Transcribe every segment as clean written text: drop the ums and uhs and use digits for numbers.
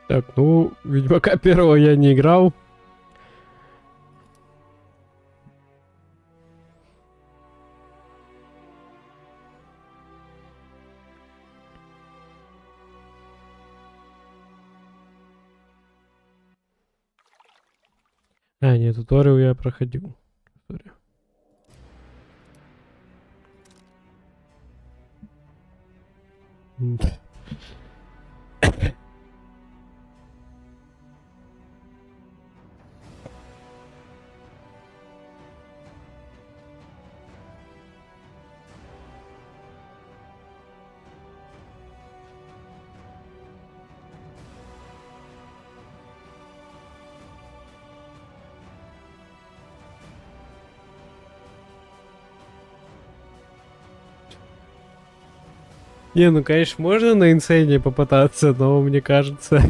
Так, ну, Ведьмака первого я не играл. А, нет, туториал я проходил. Туториал. Не, ну, конечно, можно на инсейне попытаться, но мне кажется,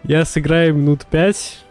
я сыграю минут 5.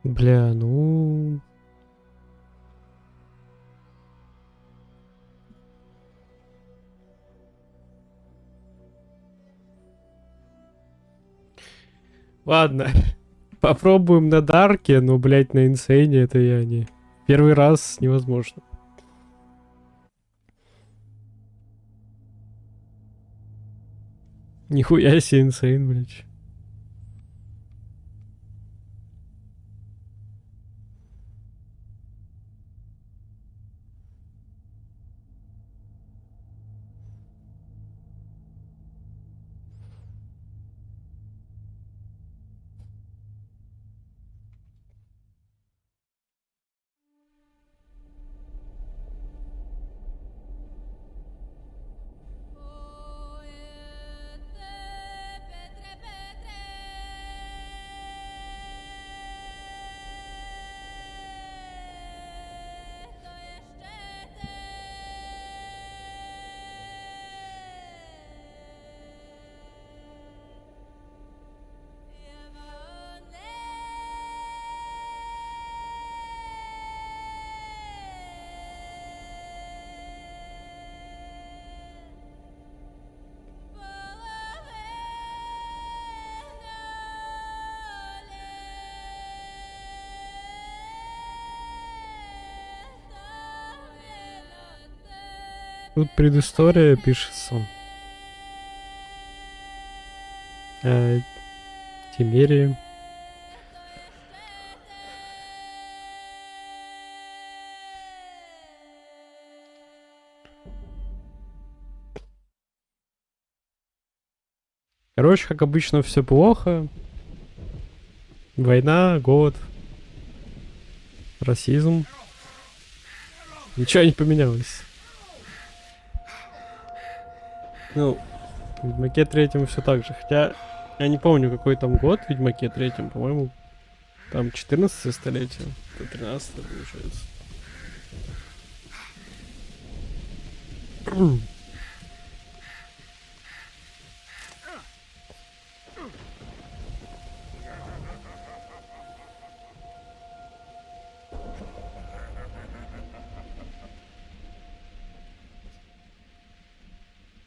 Бля, ну... Ладно, попробуем на Дарке, но, блядь, на инсейне это я не... Первый раз невозможно. Нихуя себе инсейн, блядь. Тут предыстория пишется. Тимерии. Короче, как обычно, все плохо. Война, голод, расизм. Ничего не поменялось. Ну, в Ведьмаке третьем все так же. Хотя, я не помню, какой там год в Ведьмаке третьем. По-моему, там 14 столетие. Это 13 получается.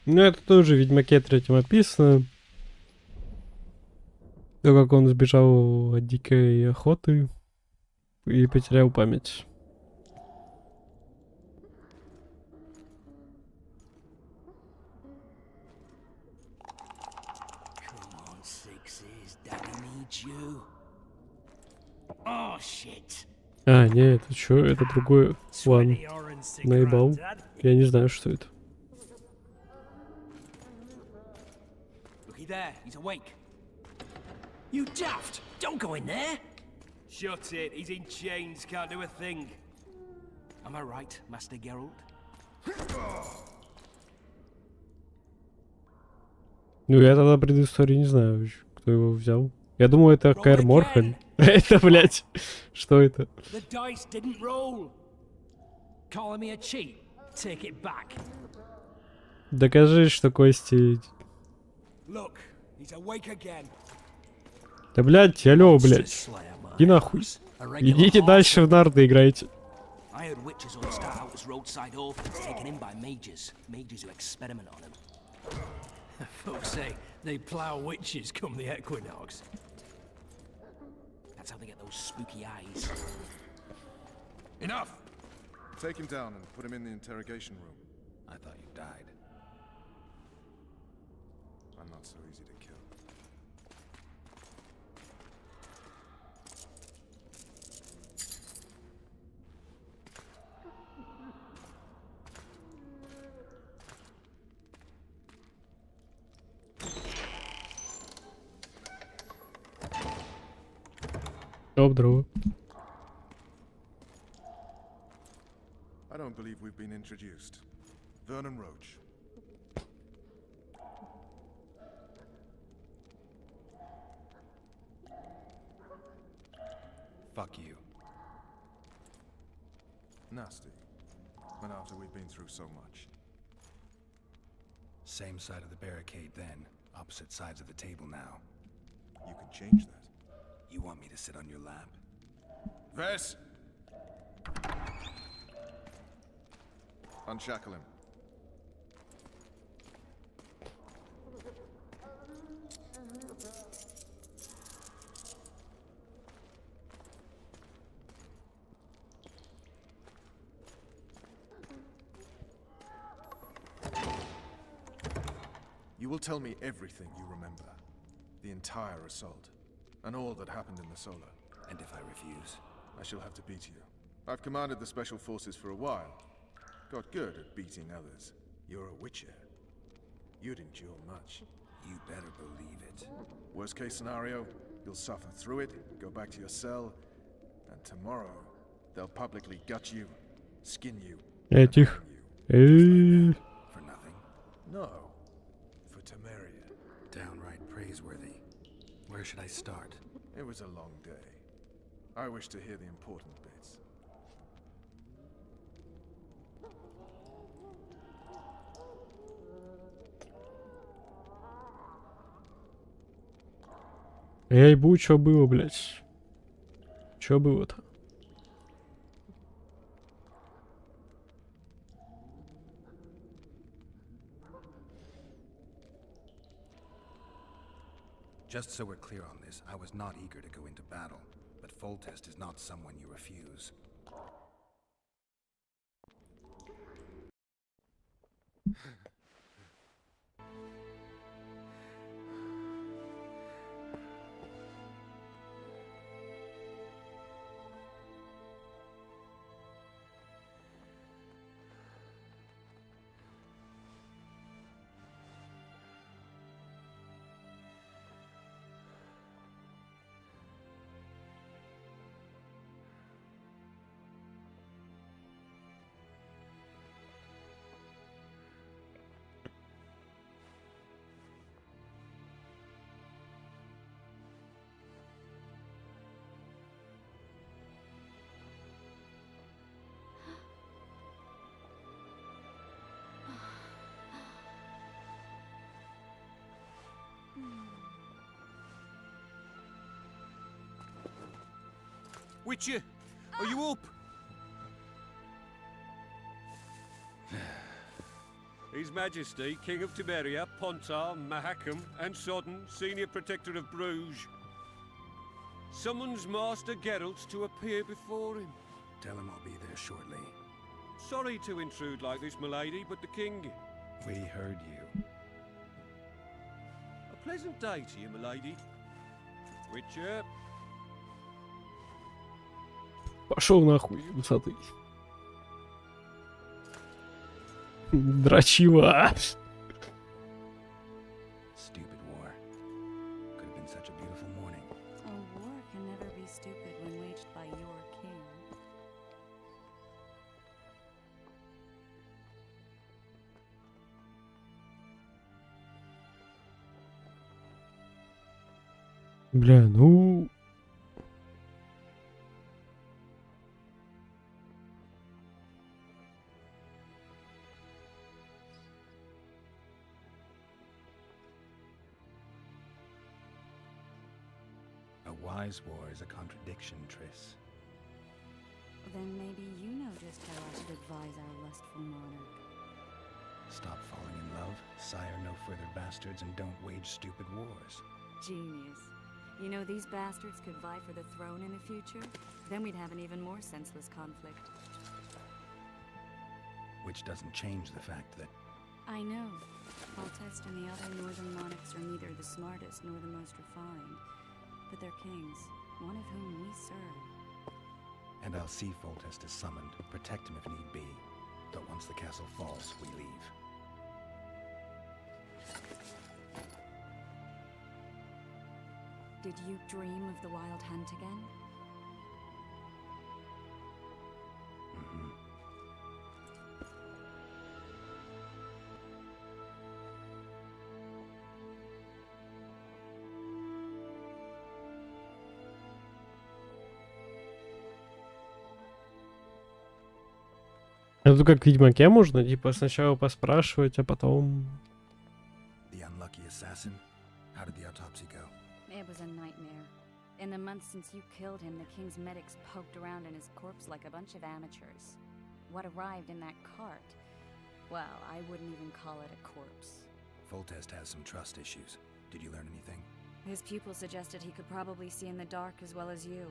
Ну, это тоже в Ведьмаке третьем описано. То, как он сбежал от дикой охоты и потерял память. А, не, это что? Это другое. Ладно. Наебал. Я не знаю, что это. You daft! Don't go in there! Shut it, he's in chains, can't do a thing. Am I right, Master Geralt? Ну, я тогда предыстории не знаю, кто его взял. Я думал, это Кэр Морхен. Это, блядь, что это? The dice didn't roll. Calling me a cheat? Take it back. Докажи, что кости... Look, he's awake again. Да, блядь, алло, блядь. Иди нахуй. Идите дальше в нарды играйте. I heard witches all start out as roadside orphans taken in by mages who experiment on them. Folks say they plough witches come the equinox. That's how they get those spooky eyes. Enough! Take him down and put him in the interrogation room. I thought you died. I'm not so easy to kill. Доброго. I don't believe we've been introduced. Vernon Roach. Fuck you. Nasty. When after we've been through so much. Same side of the barricade then, opposite sides of the table now. You can change that. You want me to sit on your lap? Ves! Unshackle him. You will tell me everything you remember. The entire assault. And all that happened in the Solar. And if I refuse? I shall have to beat you. I've commanded the Special Forces for a while. Got good at beating others. You're a Witcher. You'd endure much. You better believe it. Worst case scenario, you'll suffer through it, go back to your cell, and tomorrow, they'll publicly gut you, skin you, and Тихо. hang you. For nothing? No. For Temeria. Downright praiseworthy. Where should I start? It was a long day. I wish to hear the important bits. Я ебу, что было, блядь. Что было-то? Just so we're clear on this, I was not eager to go into battle, but Foltest is not someone you refuse. Witcher, are you up? His Majesty, King of Temeria, Pontar, Mahakam, and Sodden, Senior Protector of Bruges, summons Master Geralt to appear before him. Tell him I'll be there shortly. Sorry to intrude like this, milady, but the King... We heard you. A pleasant day to you, milady. Witcher. Пошел нахуй, высоты. Дрочила. Stupid war. Could have been such a beautiful morning. A war can never be stupid when waged by your king. Бля, ну... A wise war is a contradiction, Triss. Then maybe you know just how I should advise our lustful monarch. Stop falling in love, sire no further bastards, and don't wage stupid wars. Genius. You know these bastards could vie for the throne in the future? Then we'd have an even more senseless conflict. Which doesn't change the fact that I know. Foltest and the other northern monarchs are neither the smartest nor the most refined. But they're kings, one of whom we serve. And I'll see Foltest is summoned, protect him if need be. But once the castle falls, we leave. Did you dream of the Wild Hunt again? Mm-hmm. Это как в Ведьмаке можно, типа, сначала поспрашивать, а потом... The unlucky assassin? How did the autopsy go? It was a nightmare. In the months since you killed him, the king's medics poked around in his corpse like a bunch of amateurs. What arrived in that cart? Well, I wouldn't even call it a corpse. Foltest has some trust issues. Did you learn anything? His pupil suggested he could probably see in the dark as well as you.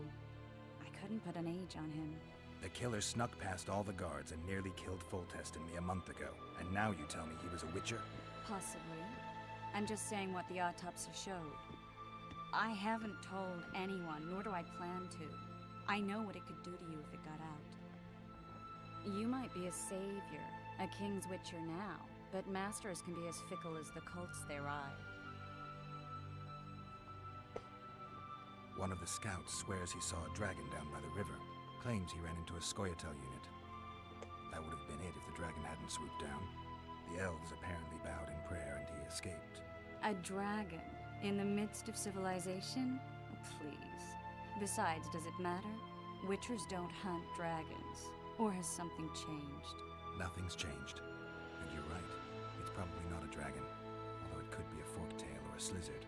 I couldn't put an age on him. The killer snuck past all the guards and nearly killed Foltest and me a month ago. And now you tell me he was a witcher? Possibly. I'm just saying what the autopsy showed. I haven't told anyone, nor do I plan to. I know what it could do to you if it got out. You might be a savior, a king's witcher now, but masters can be as fickle as the cults they ride. One of the scouts swears he saw a dragon down by the river. Claims he ran into a Scoia'tael unit. That would have been it if the dragon hadn't swooped down. The elves apparently bowed in prayer and he escaped. A dragon? In the midst of civilization? Please. Besides, does it matter? Witchers don't hunt dragons. Or has something changed? Nothing's changed. And you're right. It's probably not a dragon. Although it could be a forktail or a slizzard.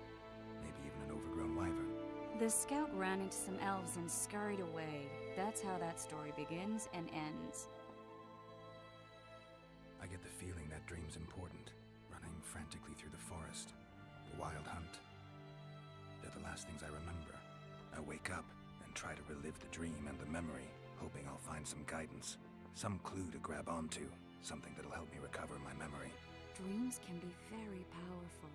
Maybe even an overgrown wyvern. The scout ran into some elves and scurried away. That's how that story begins and ends. I get the feeling that dream's important. Running frantically through the forest. The wild hunt. They're the last things I remember. I wake up and try to relive the dream and the memory, hoping I'll find some guidance. Some clue to grab onto. Something that'll help me recover my memory. Dreams can be very powerful.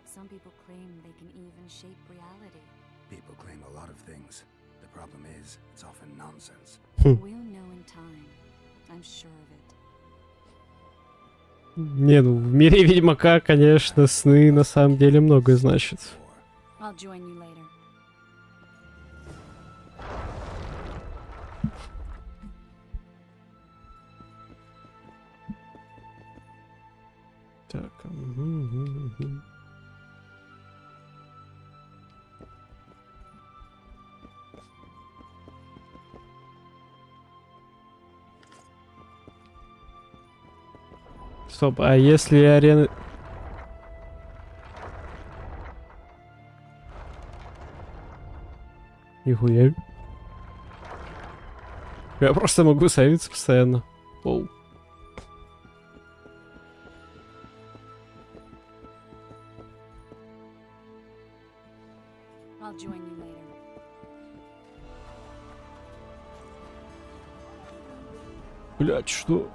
Some people claim they can even shape reality. People claim a lot of things. The problem is, it's often nonsense. We'll know in time. I'm sure of it. Не, ну, в мире Ведьмака, конечно, сны на самом деле многое значат. I'll join you later. Так, Стоп, а если арена... Нихуя. Я просто могу сейвиться постоянно. Оу. I'll join you later. Блять, что?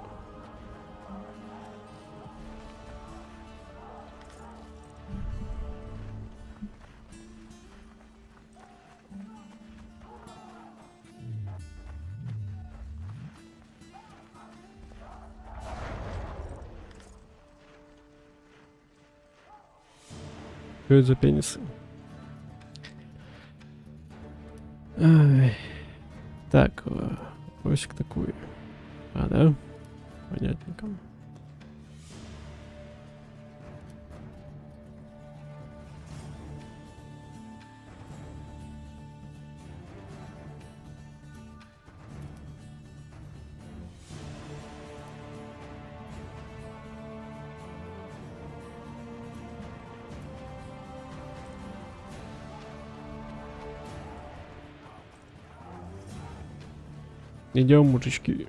Что это за пенисы? Ай. Так, вопросик такой. А, да? Понятненько. Идем, мужички.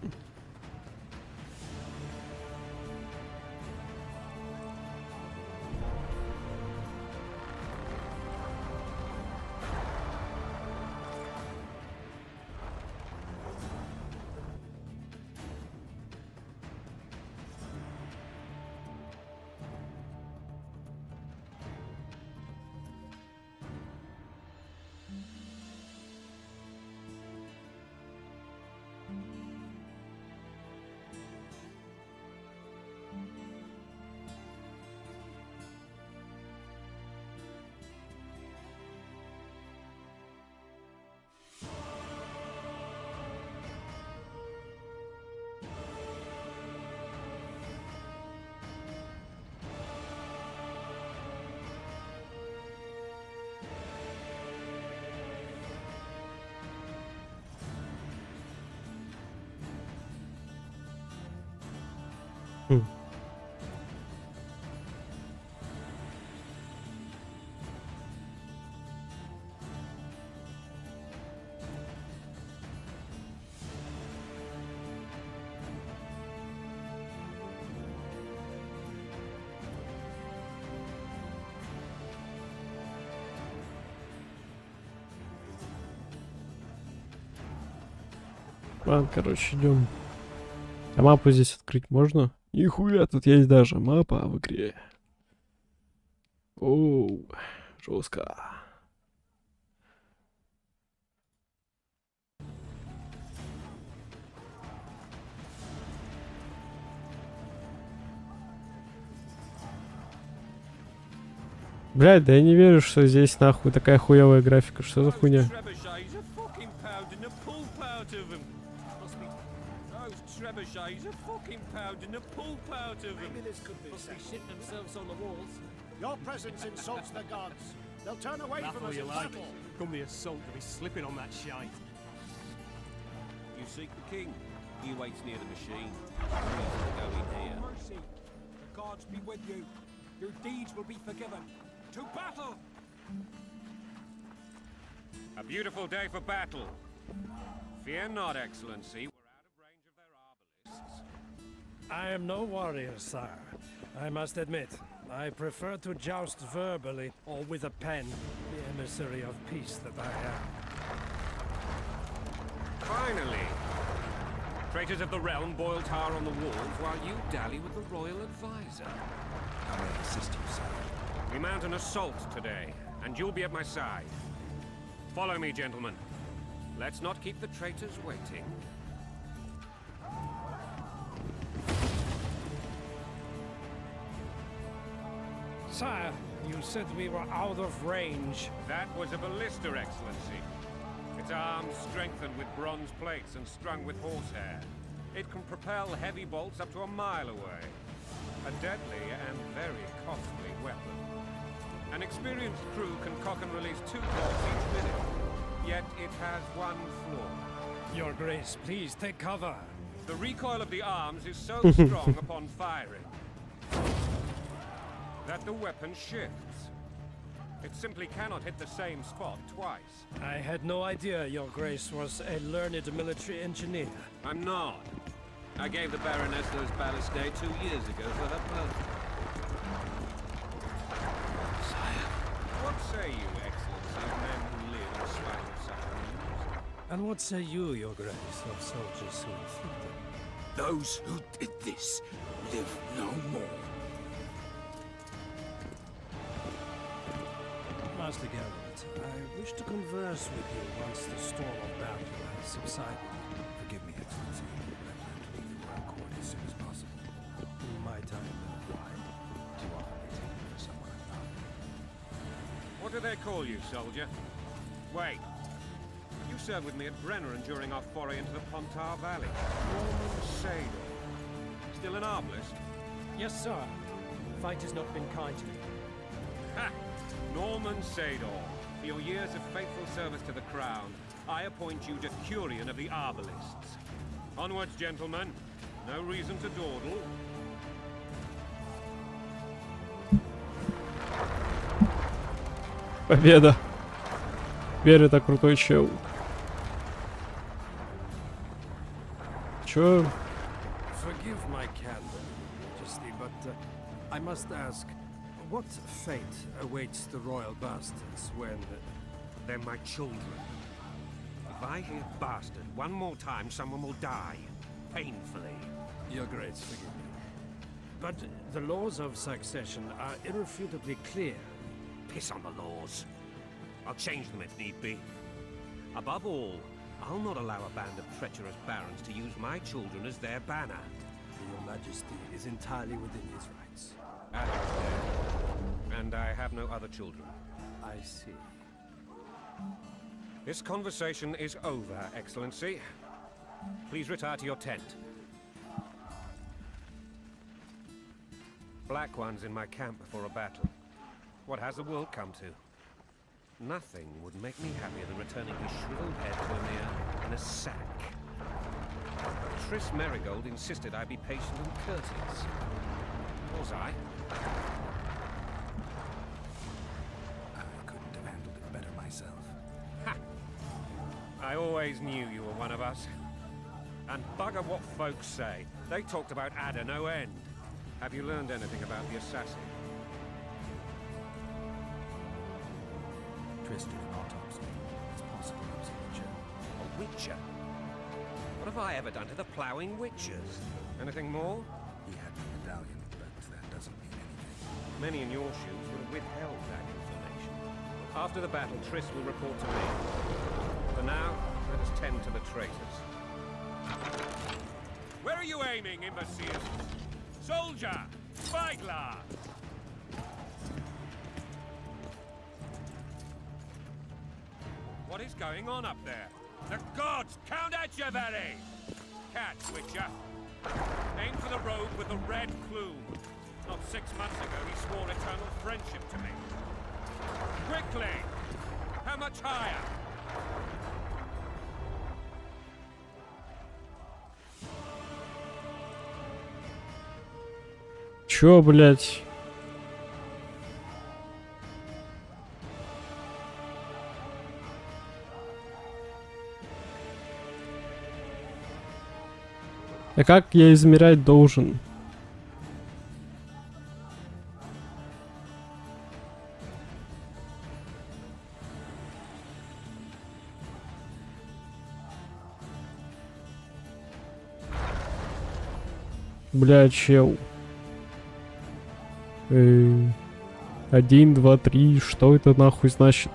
Ладно, короче, идем. А мапу здесь открыть можно? Нихуя, тут есть даже мапа в игре. Оу, жестко. Блядь, да я не верю, что здесь нахуй такая хуевая графика. Что за хуйня? Trebuchets are fucking pounding the pulp out of them. Maybe this could be shitting themselves on the walls. Your presence insults the gods. They'll turn away from us in battle. Come the assault to be slipping on that shite. You seek the king. He waits near the machine. Please go in here. Mercy. The gods be with you. Your deeds will be forgiven. To battle! A beautiful day for battle. Fear not, Excellency. We're out of range of their arbalists. I am no warrior, sire. I must admit, I prefer to joust verbally or with a pen, the emissary of peace that I am. Finally! Traitors of the realm boil tar on the walls while you dally with the royal advisor. How may I assist you, sir? We mount an assault today, and you'll be at my side. Follow me, gentlemen. Let's not keep the traitors waiting. Sire, you said we were out of range. That was a ballista, Excellency. Its arms strengthened with bronze plates and strung with horsehair. It can propel heavy bolts up to a mile away. A deadly and very costly weapon. An experienced crew can cock and release 2 bolts each minute. Yet it has one flaw. Your Grace, please take cover. The recoil of the arms is so strong upon firing that the weapon shifts. It simply cannot hit the same spot twice. I had no idea Your Grace was a learned military engineer. I'm not. I gave the Baroness those ballistae 2 years ago for her purpose. Sire, what say you, Excellency, of men who live in spite of such news? And what say you, Your Grace, of soldiers who inflicted? Those who did this live no more. Master Geralt, I wish to converse with you once the storm of battle has subsided. Forgive me, Excellency. I plan to leave the royal court as soon as possible. My time will arrive. Too often they take me for someone I'm not. What do they call you, soldier? Wait. You served with me at Brenner during our foray into the Pontar Valley. Norman Sador. Still an arbalist? Yes, sir. Fate has not been kind to me. Ha! Norman Sador. For your years of faithful service to the Crown, I appoint you Decurion of the Arbalists. Onwards, gentlemen. No reason to dawdle. Победа. Теперь это крутой чел. Чё? Forgive my candor, Majesty, but I must ask, what fate awaits the royal bastards when... They're my children. If I hear bastard one more time, someone will die. Painfully. Your Grace, forgive me. But the laws of succession are irrefutably clear. Piss on the laws. I'll change them if need be. Above all, I'll not allow a band of treacherous barons to use my children as their banner. Your Majesty is entirely within his rights. Adam is dead, and I have no other children. I see. This conversation is over, Excellency. Please retire to your tent. Black One's in my camp before a battle. What has the world come to? Nothing would make me happier than returning his shriveled head to Emir in a sack. Triss Merigold insisted I be patient and courteous. Was I? I couldn't have handled it better myself. Ha! I always knew you were one of us. And bugger what folks say. They talked about Ada no end. Have you learned anything about the assassin? Triss did an autopsy. It's possible he was a witcher. A witcher? What have I ever done to the ploughing witchers? Anything more? He had the medallion, but that doesn't mean anything. Many in your shoes would have withheld that information. After the battle, Triss will report to me. For now, let us tend to the traitors. Where are you aiming, imbeciles? Soldier! Spyglass! What is going on up there? The gods count at you, Very! Catch, Witcher. Aim for the rogue with the red plume. Not 6 months ago, he swore eternal friendship to me. Quickly! How much higher? Чё, блять? А как я измерять должен? Бля, чел. 1, 2, 3, что это нахуй значит?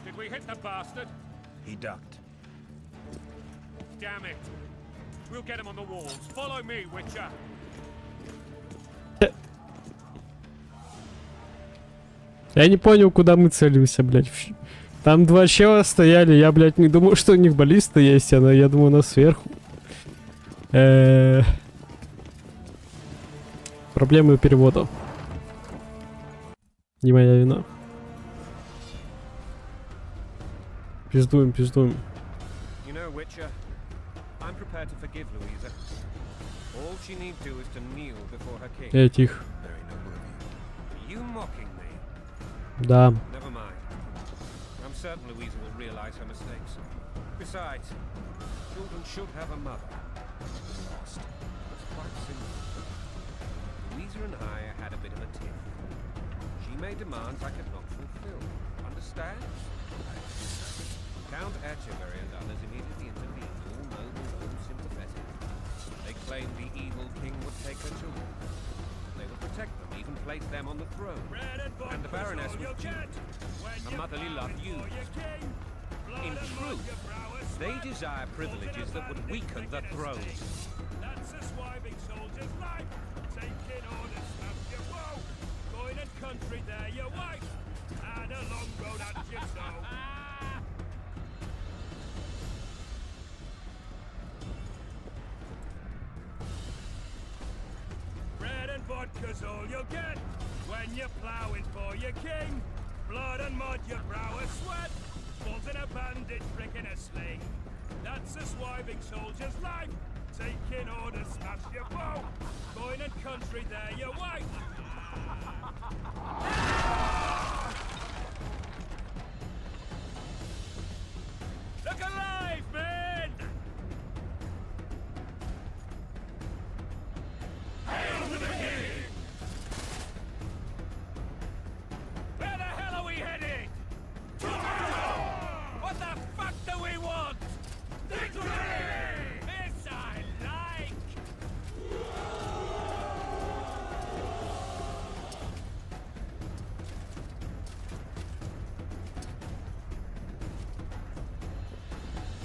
Did we hit the bastard? He ducked. Damn it. We'll get him on the walls. Follow me, Witcher. Я не понял, куда мы целимся, блядь. Там два чела стояли, я, блядь, не думал, что у них баллиста есть, я думаю, она сверху. Проблемы перевода. Не моя вина. Пиздуем, пиздуем. You know, Witcher, I'm prepared to forgive Louisa. All she need do is to kneel before her king. Тихо. Very noble of you. Are you mocking me? Да. Never mind. I'm certain Louisa will realize her mistakes. Besides, children should have a mother. Lost. It's quite simple. Louisa and I had a bit of a tiff. She made demands I could not fulfill. Understand? Count Etcheverry and placed them on the throne. And the Baroness was duped. A motherly love used. In truth, they desire privileges that would weaken the throne. That's a swiving soldier's life. Taking orders, snap your woe. Going and country there, your wife. And a long road at your soul. Bread and vodka's all you'll get when you're ploughing for your king. Blood and mud, your brow a sweat. Balls in a bandage, brick in a sling. That's a swiving soldier's life. Taking orders, smash your bow. Going and country there, your wife. Look alive, men! Hail to the king! Where the hell are we headed? What the fuck do we want? Victory! This I like!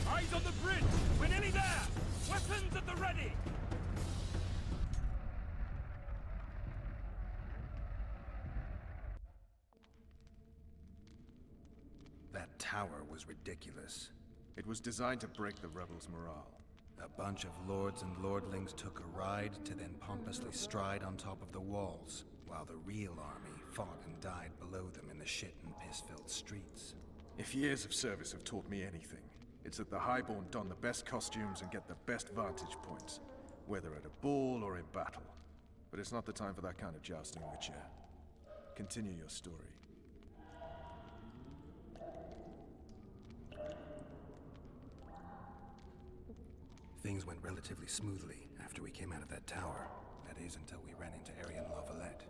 Eyes on the bridge! We're nearly there! Weapons at the ready! That tower was ridiculous. It was designed to break the rebels' morale. A bunch of lords and lordlings took a ride to then pompously stride on top of the walls, while the real army fought and died below them in the shit and piss-filled streets. If years of service have taught me anything, it's that the Highborn don the best costumes and get the best vantage points, whether at a ball or in battle. But it's not the time for that kind of jousting, Witcher. Continue your story. Things went relatively smoothly after we came out of that tower. That is, until we ran into Arian Lavalette.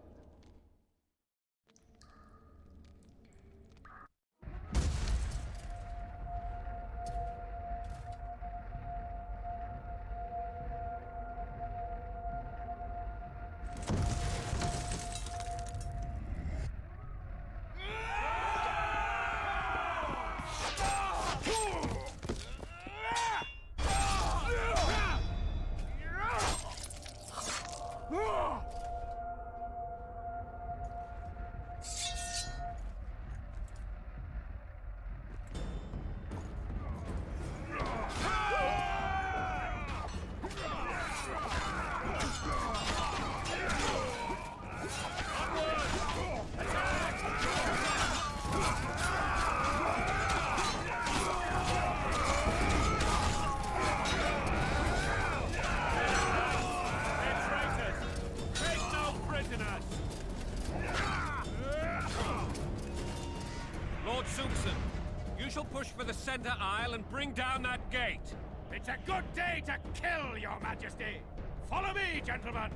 Push for the center aisle and bring down that gate. It's a good day to kill, your majesty! Follow me, gentlemen!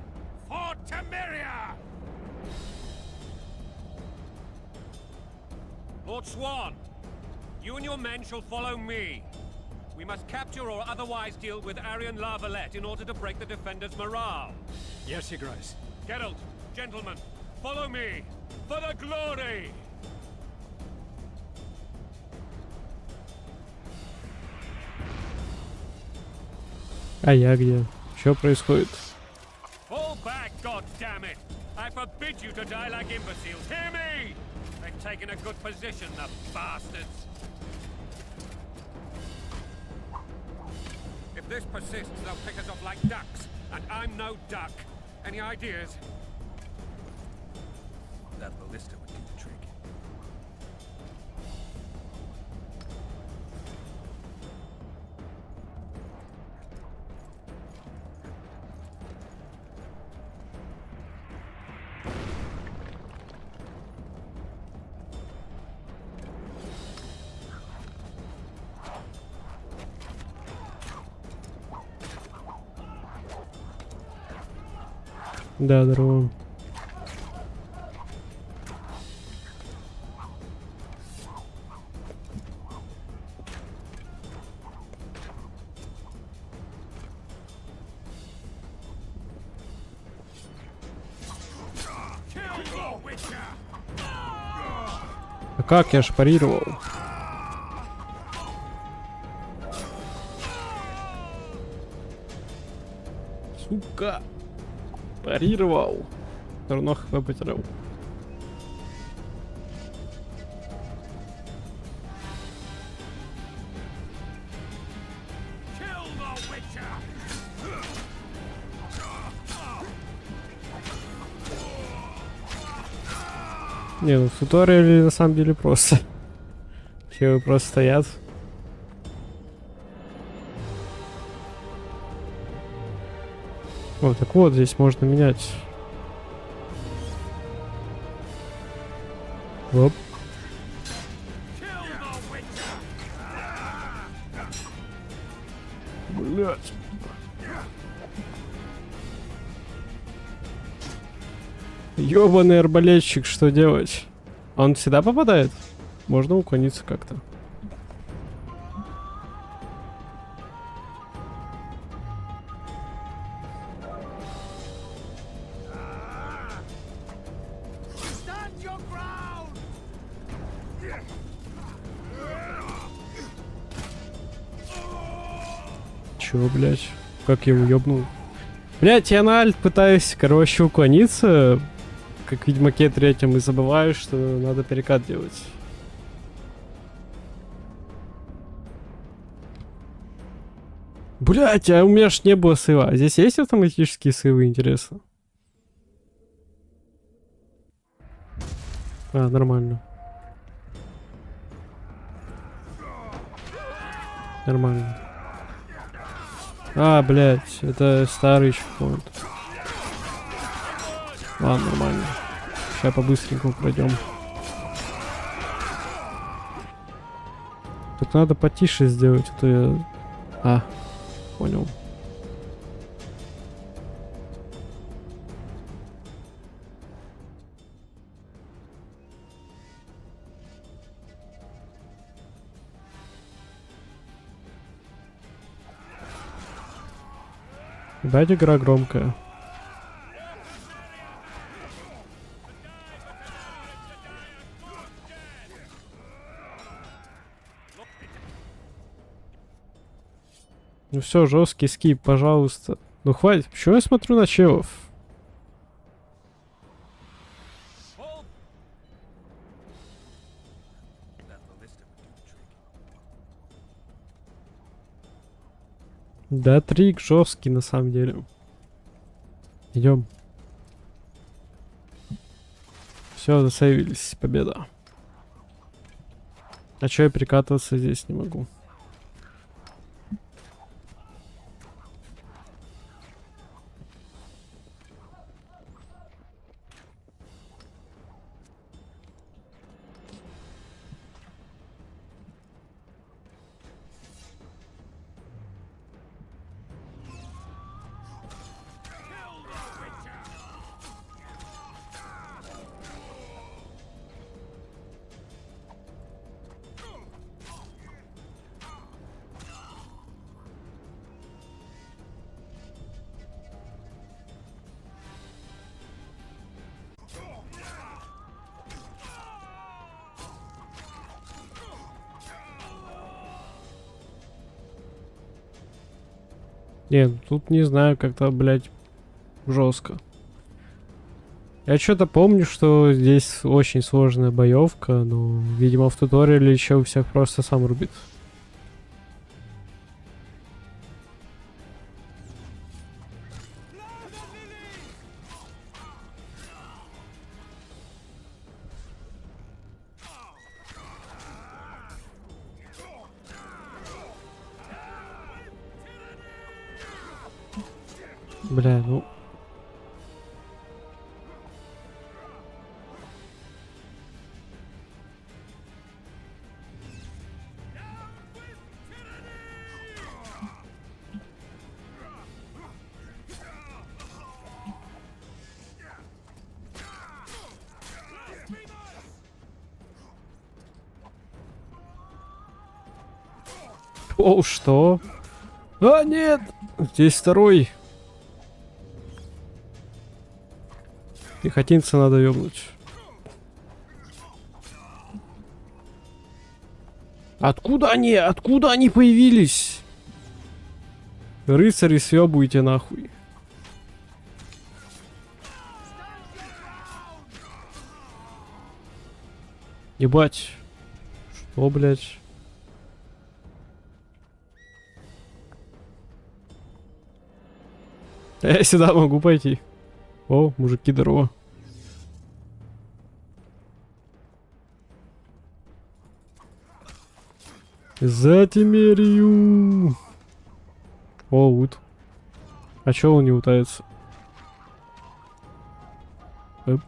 For Temeria! Lord Swan, you and your men shall follow me. We must capture or otherwise deal with Arian Lavalette in order to break the defenders' morale. Yes, your grace. Geralt, gentlemen, follow me. For the glory! А я где? Что происходит? Fall back, goddammit! I forbid you to die like imbeciles. Hear me! They've taken a good position, the bastards. If this persists, they'll pick us off like ducks, and I'm no duck. Any ideas? That ballista would do the trick. Да, здорово. Kill как? Я ж парировал. Сука. Парировал. Все равно хп потерял. Не, ну в туториале на самом деле просто. Все просто стоят. Вот, так вот, здесь можно менять. Оп. Блять. Ёбаный арбалетчик, что делать? Он всегда попадает? Можно уклониться как-то. Чё, блять? Как я его ёбнул? Блять, я на альт пытаюсь, короче, уклониться, как в Ведьмаке 3, и забываю, что надо перекат делать. Блять, а у меня ж не было сейва. А здесь есть автоматические сейвы, интересно? А, нормально. Нормально. А, блять, это старый чекпоинт. Ладно, нормально. Сейчас по-быстренькому пройдем. Тут надо потише сделать, а то я... А, понял. Ебать, игра громкая. Ну все, жесткий скип, пожалуйста. Ну хватит, почему я смотрю на челов? Да, трик жесткий на самом деле. Идем. Все, засейвились, победа. А чё я перекатываться здесь не могу? Нет, тут не знаю, как-то, блядь, жестко. Я что-то помню, что здесь очень сложная боевка, но, видимо, в туториале еще у всех просто сам рубит. Бля, ну... О, что? А, нет! Здесь второй. Пехотинца надо ёбнуть. Откуда они? Откуда они появились? Рыцари, съебуйте нахуй. Ебать. Что, блядь? Я сюда могу пойти. О, мужики, здорово. Затемерию. О, ут. А чё он не утается? Эп.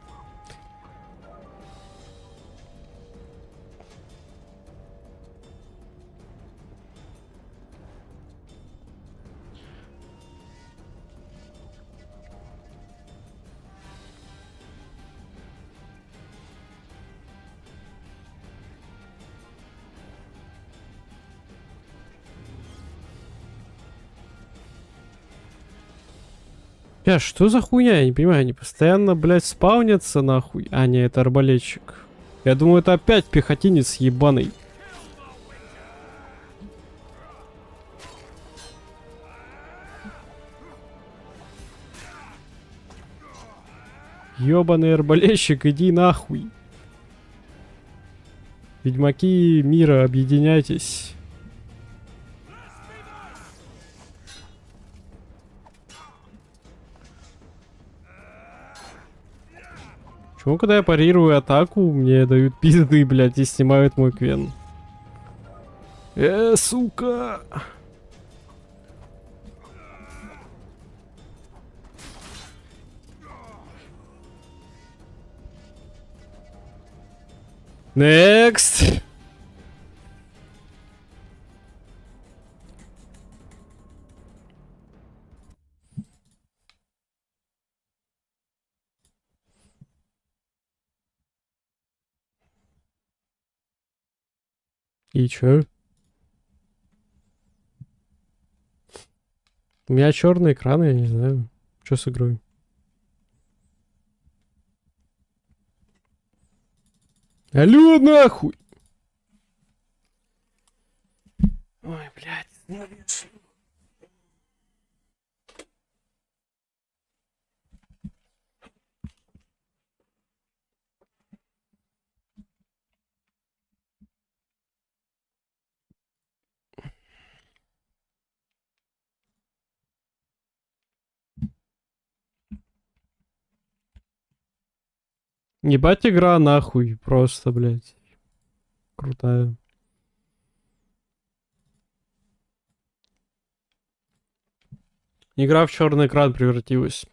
Что за хуйня? Я не понимаю, они постоянно, блядь, спаунятся нахуй. А, не, это арбалетчик. Я думаю, это опять пехотинец ебаный. Ёбаный арбалетчик, иди нахуй. Ведьмаки мира, объединяйтесь. Почему, когда я парирую атаку, мне дают пизды, блядь, и снимают мой квен? Сука! Next! И чё? У меня черный экран, я не знаю. Что с игрой? Алло, нахуй! Ой, блядь. Ебать игра нахуй, просто, блядь. Крутая. Игра в черный экран превратилась.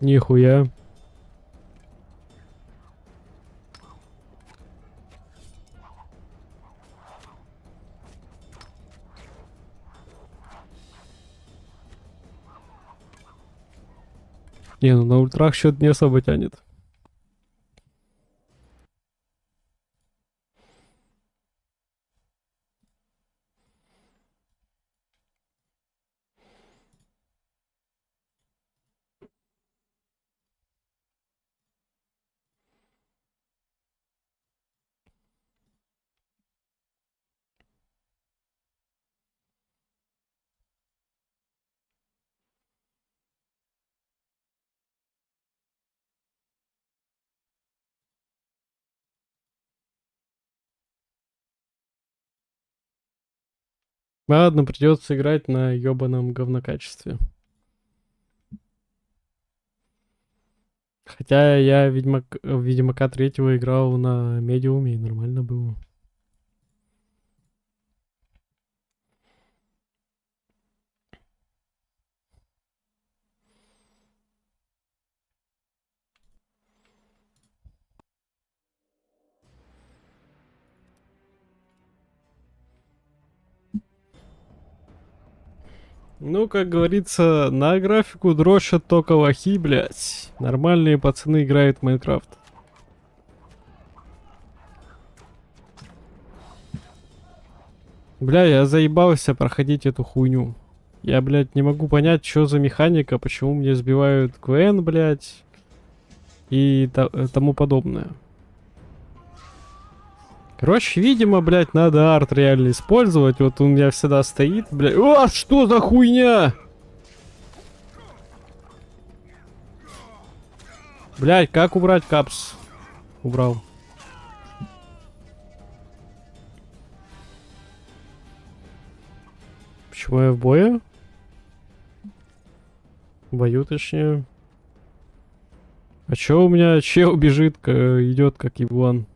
Нихуя. Не, ну на ультрах что-то не особо тянет. Ладно, придется играть на ёбаном говнокачестве. Хотя я Ведьмака 3 играл на медиуме и нормально было. Ну, как говорится, на графику дрочат только лохи, блядь. Нормальные пацаны играют в Майнкрафт. Бля, я заебался проходить эту хуйню. Я, блядь, не могу понять, что за механика, почему мне сбивают КВН, блядь, и тому подобное. Короче, видимо, блядь, надо арт реально использовать. Вот он у меня всегда стоит, блядь. О, что за хуйня? Блядь, как убрать капс? Убрал. Почему я в бою? В бою, точнее. А чё у меня чел бежит, идет как еблан?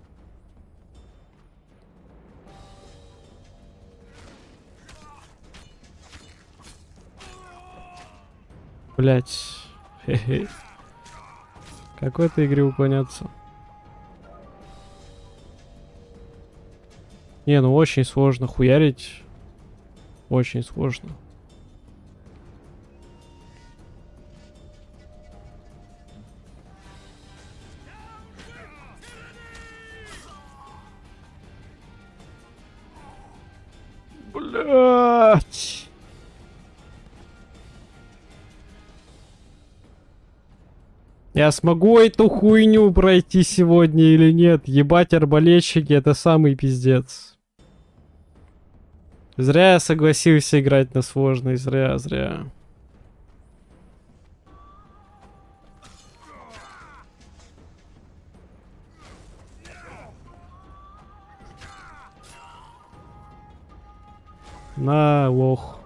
Блять. Хе-хе. Как в этой игре уклоняться? Не, ну очень сложно хуярить. Очень сложно. Блять. Я смогу эту хуйню пройти сегодня или нет? Ебать, арбалетчики, это самый пиздец. Зря я согласился играть на сложный, зря. На, лох.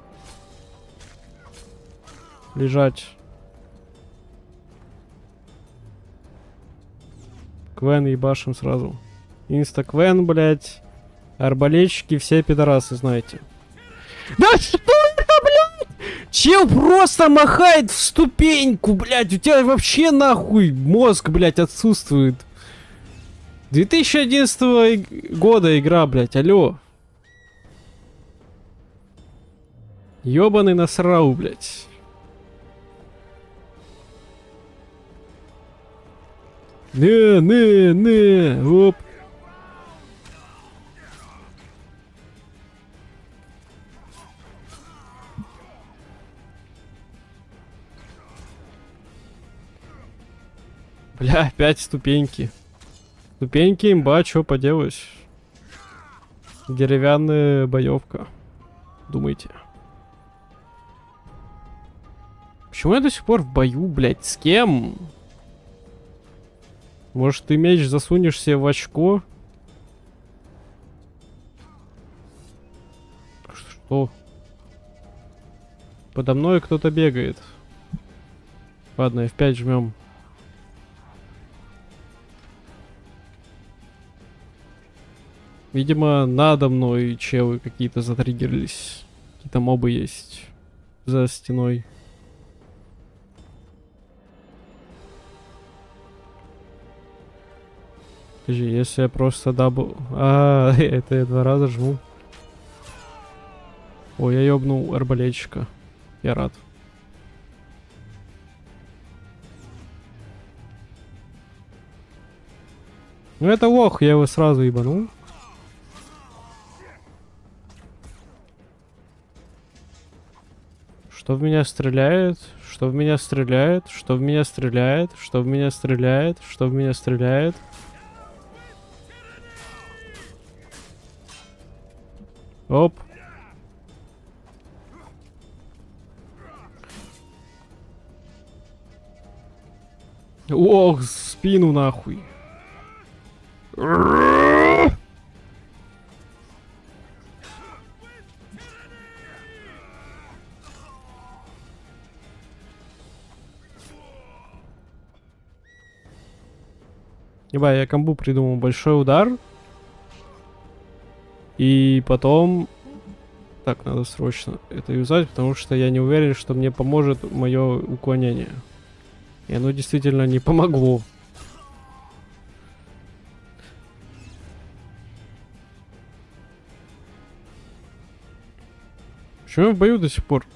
Лежать. Квен ебашим сразу. Инста-квен, блядь. Арбалетчики все пидорасы, знаете. Да что это, блядь? Чел просто махает в ступеньку, блядь. У тебя вообще нахуй мозг, блядь, отсутствует. 2011 года игра, блядь, алло. Ёбаный насрал, блядь. Оп. Бля, опять ступеньки. Ступеньки имба, чё поделаешь. Деревянная боевка. Думаете? Почему я до сих пор в бою, блядь? С кем? Может, ты меч засунешь себе в очко? Что? Подо мной кто-то бегает. Ладно, F5 жмем. Видимо, надо мной челы какие-то затриггерились. Какие-то мобы есть за стеной. Подожди, если я просто дабл... это я 2 раза жму. Ой, я ёбнул арбалетчика. Я рад. Ну это лох, я его сразу ебанул. Что в меня стреляет? Что в меня стреляет? Что в меня стреляет? Что в меня стреляет? Что в меня стреляет? Оп. Ох, спину нахуй. Ебать, я комбу придумал. Большой удар. И потом... Так, надо срочно это юзать, потому что я не уверен, что мне поможет мое уклонение. И оно действительно не помогло. Почему я в бою до сих пор?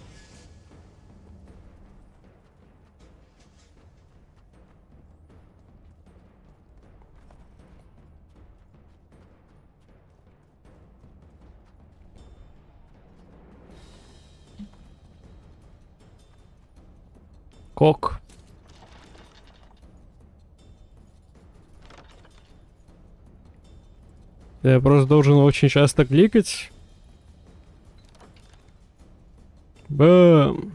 Кок. Я просто должен очень часто кликать. Бэм.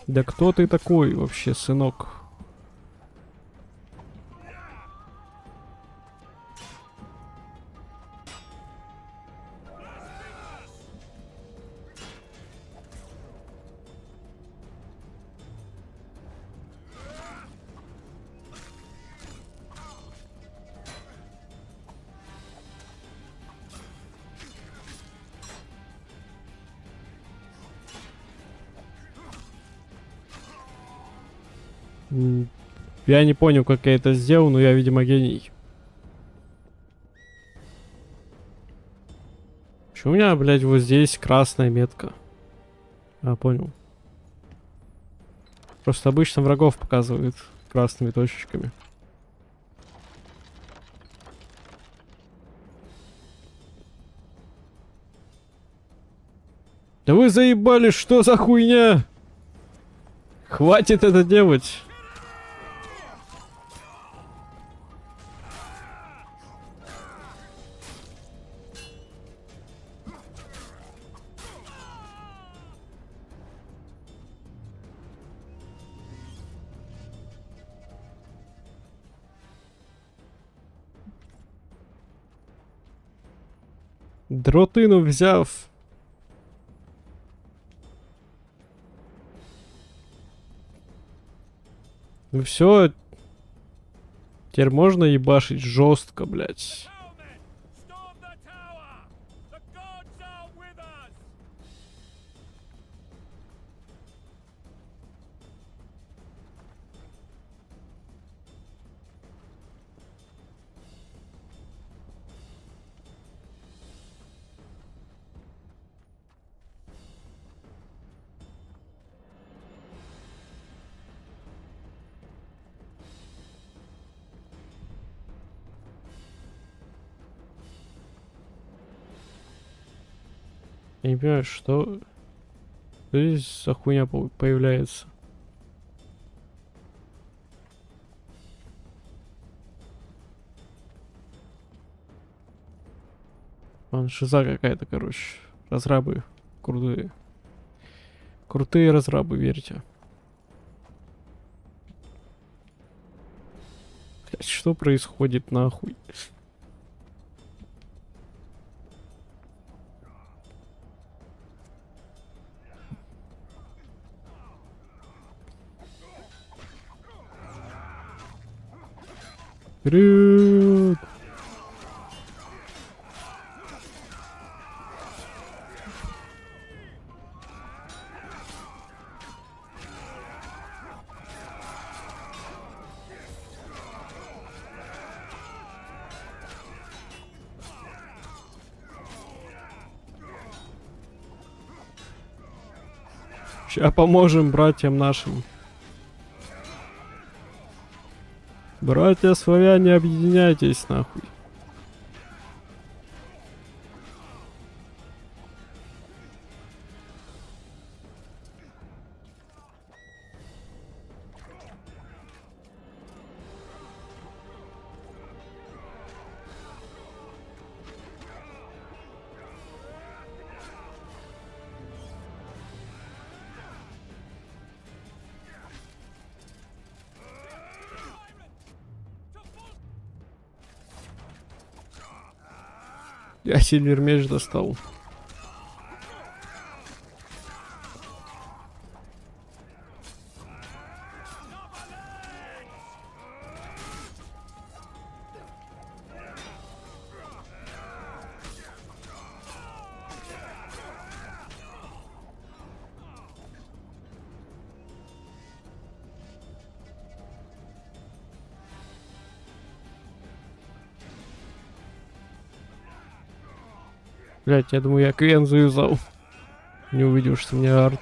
Да кто ты такой вообще, сынок? Я не понял, как я это сделал, но я, видимо, гений. Почему у меня, блядь, вот здесь красная метка? А, понял. Просто обычно врагов показывают красными точечками. Да вы заебали, что за хуйня? Хватит это делать. Дротину взяв. Ну все. Теперь можно ебашить жестко, блядь. Storm the tower! The gods are with us! Я не понимаю, что здесь за хуйня появляется. Ладно, шиза какая-то, короче. Разрабы крутые. Крутые разрабы, верьте. Блять, что происходит нахуй? Вперед! Сейчас поможем братьям нашим. Братья славяне, объединяйтесь нахуй. Я сильвер меч достал. Блять, я думаю, я Квен завязал. Не увидел, что у меня арт.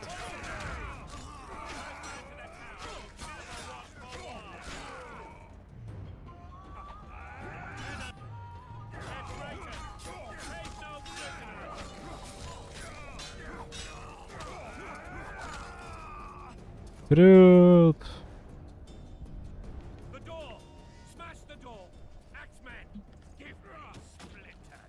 Вперед! The door! Smash the door! Axemen! Give her a splinter!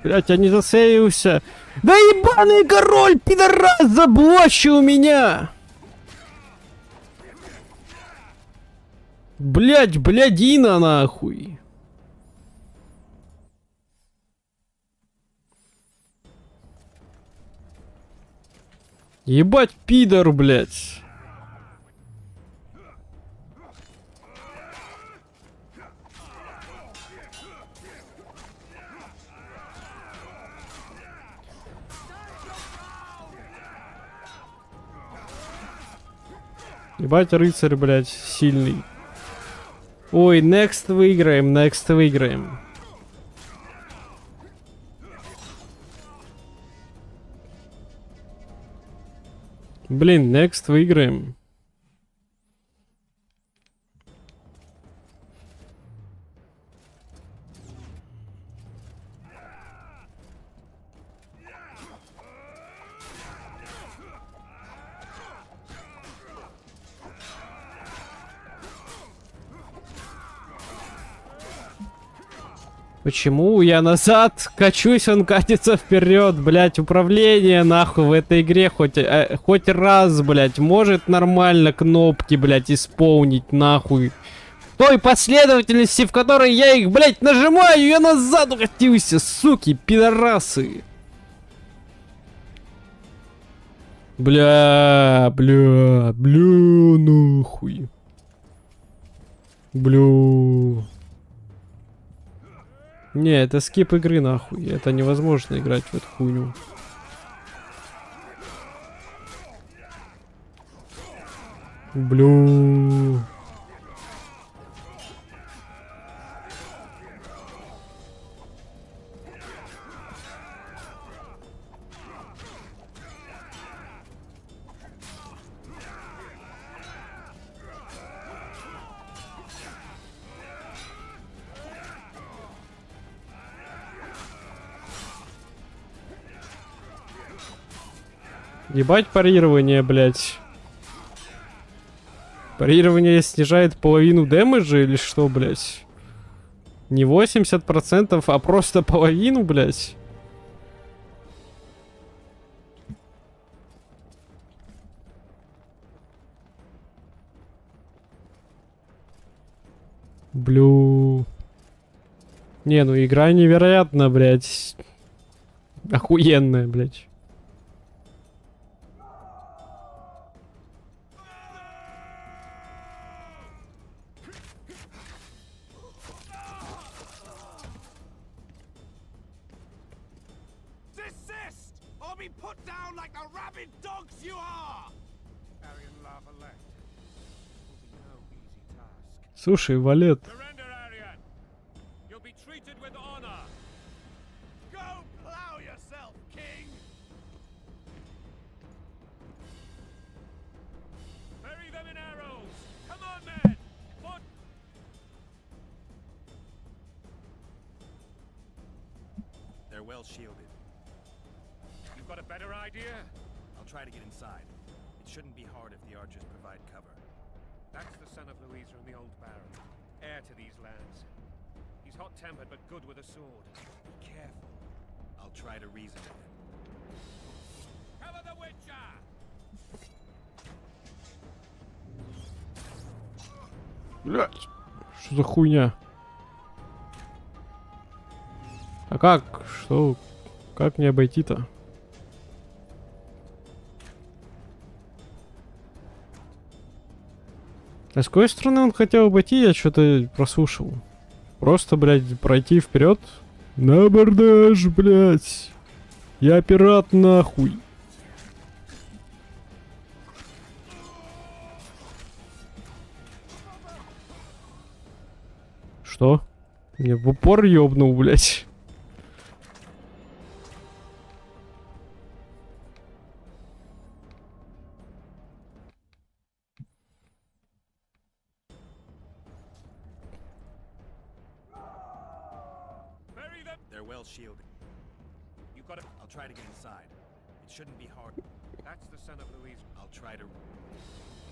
Блять, я не засейвился. Да ебаный король, пидорас, заблочил меня! Блять, блядина нахуй. Ебать, пидор, блять. Ебать, рыцарь, блять, сильный. Ой, next выиграем, next выиграем. Блин, next выиграем. Почему я назад качусь, он катится вперед, блять, управление нахуй в этой игре хоть раз, блять, может нормально кнопки, блять, исполнить нахуй. В той последовательности, в которой я их, блять, нажимаю, я назад укатился, суки, пидорасы. Бля, нахуй. Блю. Не, это скип игры нахуй. Это невозможно играть в эту хуйню. Блю. Ебать парирование, блять. Парирование снижает половину дэмэджа или что, блять? Не 80%, а просто половину, блять. Блю. Не, ну игра невероятно, блять. Охуенная, блять. Desist, or be put down like the rabid dogs you are! Arian lava left. Will be no easy task. Слушай, Валет. Surrender, Arian. You'll be treated with honor. Go plow yourself, king! Bury them in arrows. Come on, men. Foot. They're well shielded. You've got a better idea? I'll try to get inside. It shouldn't be hard if the archers provide cover. That's the son of Louisa and the old Baron, heir to these lands. He's hot-tempered but good with a sword. Be careful. I'll try to reason with him. Cover the Witcher! Блять. Что за хуйня? А как? Что? Как мне обойти-то? А с какой стороны он хотел обойти, я что-то прослушал. Просто, блядь, пройти вперед. На абордаж, блядь. Я пират нахуй. Что? Мне в упор ёбнул, блядь. Bury them. They're well shielded. You got it. I'll try to get inside. It shouldn't be hard. That's the son of Louise. I'll try to...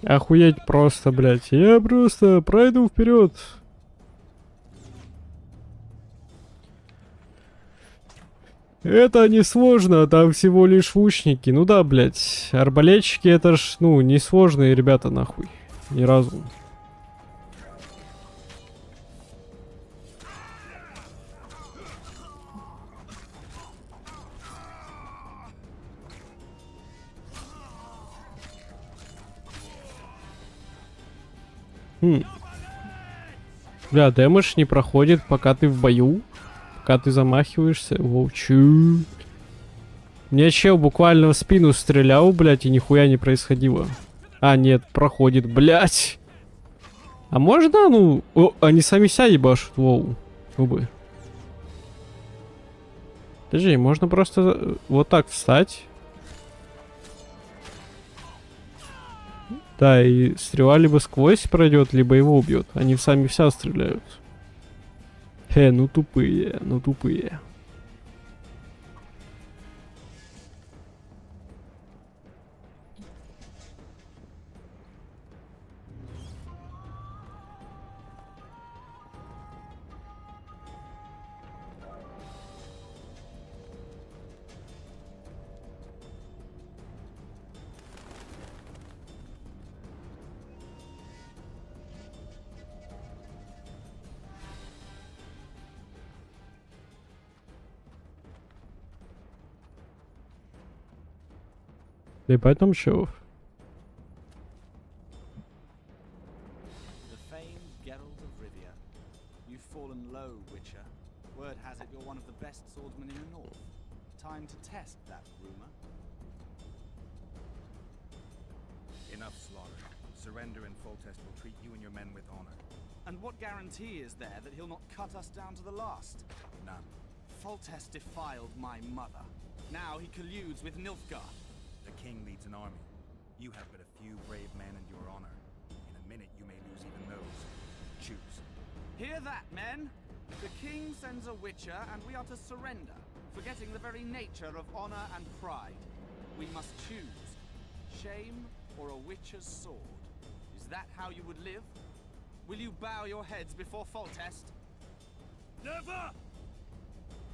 Охуеть просто, блядь. Я просто пройду вперед. Это не сложно, там всего лишь лучники. Ну да, блядь. Арбалетчики это ж, ну, не сложные ребята, нахуй. Ни разу. Бля, дэмэдж не проходит, пока ты в бою. Пока ты замахиваешься. Воу, чу. Мне чел буквально в спину стрелял, блядь, и нихуя не происходило. А, нет, проходит, блядь. А можно, ну... О, они сами себя ебашут, воу. Убы. Подожди, можно просто вот так встать. Да, и стрела либо сквозь пройдет, либо его убьет. Они сами вся стреляют. Ну тупые, ну тупые. Да и поэтому чё? The famed Geralt of Rivia. You've fallen low, Witcher. Word has it you're one of the best swordsmen in the north. Time to test that rumor. Enough slaughter. Surrender and Foltest will treat you and your men with honor. And what guarantee is there that he'll not cut us down to the last? None. Foltest defiled my mother. Now he colludes with Nilfgaard. The king leads an army. You have but a few brave men and your honor. In a minute you may lose even those. Choose. Hear that, men? The king sends a Witcher and we are to surrender, forgetting the very nature of honor and pride. We must choose. Shame or a Witcher's sword. Is that how you would live? Will you bow your heads before Foltest? Never!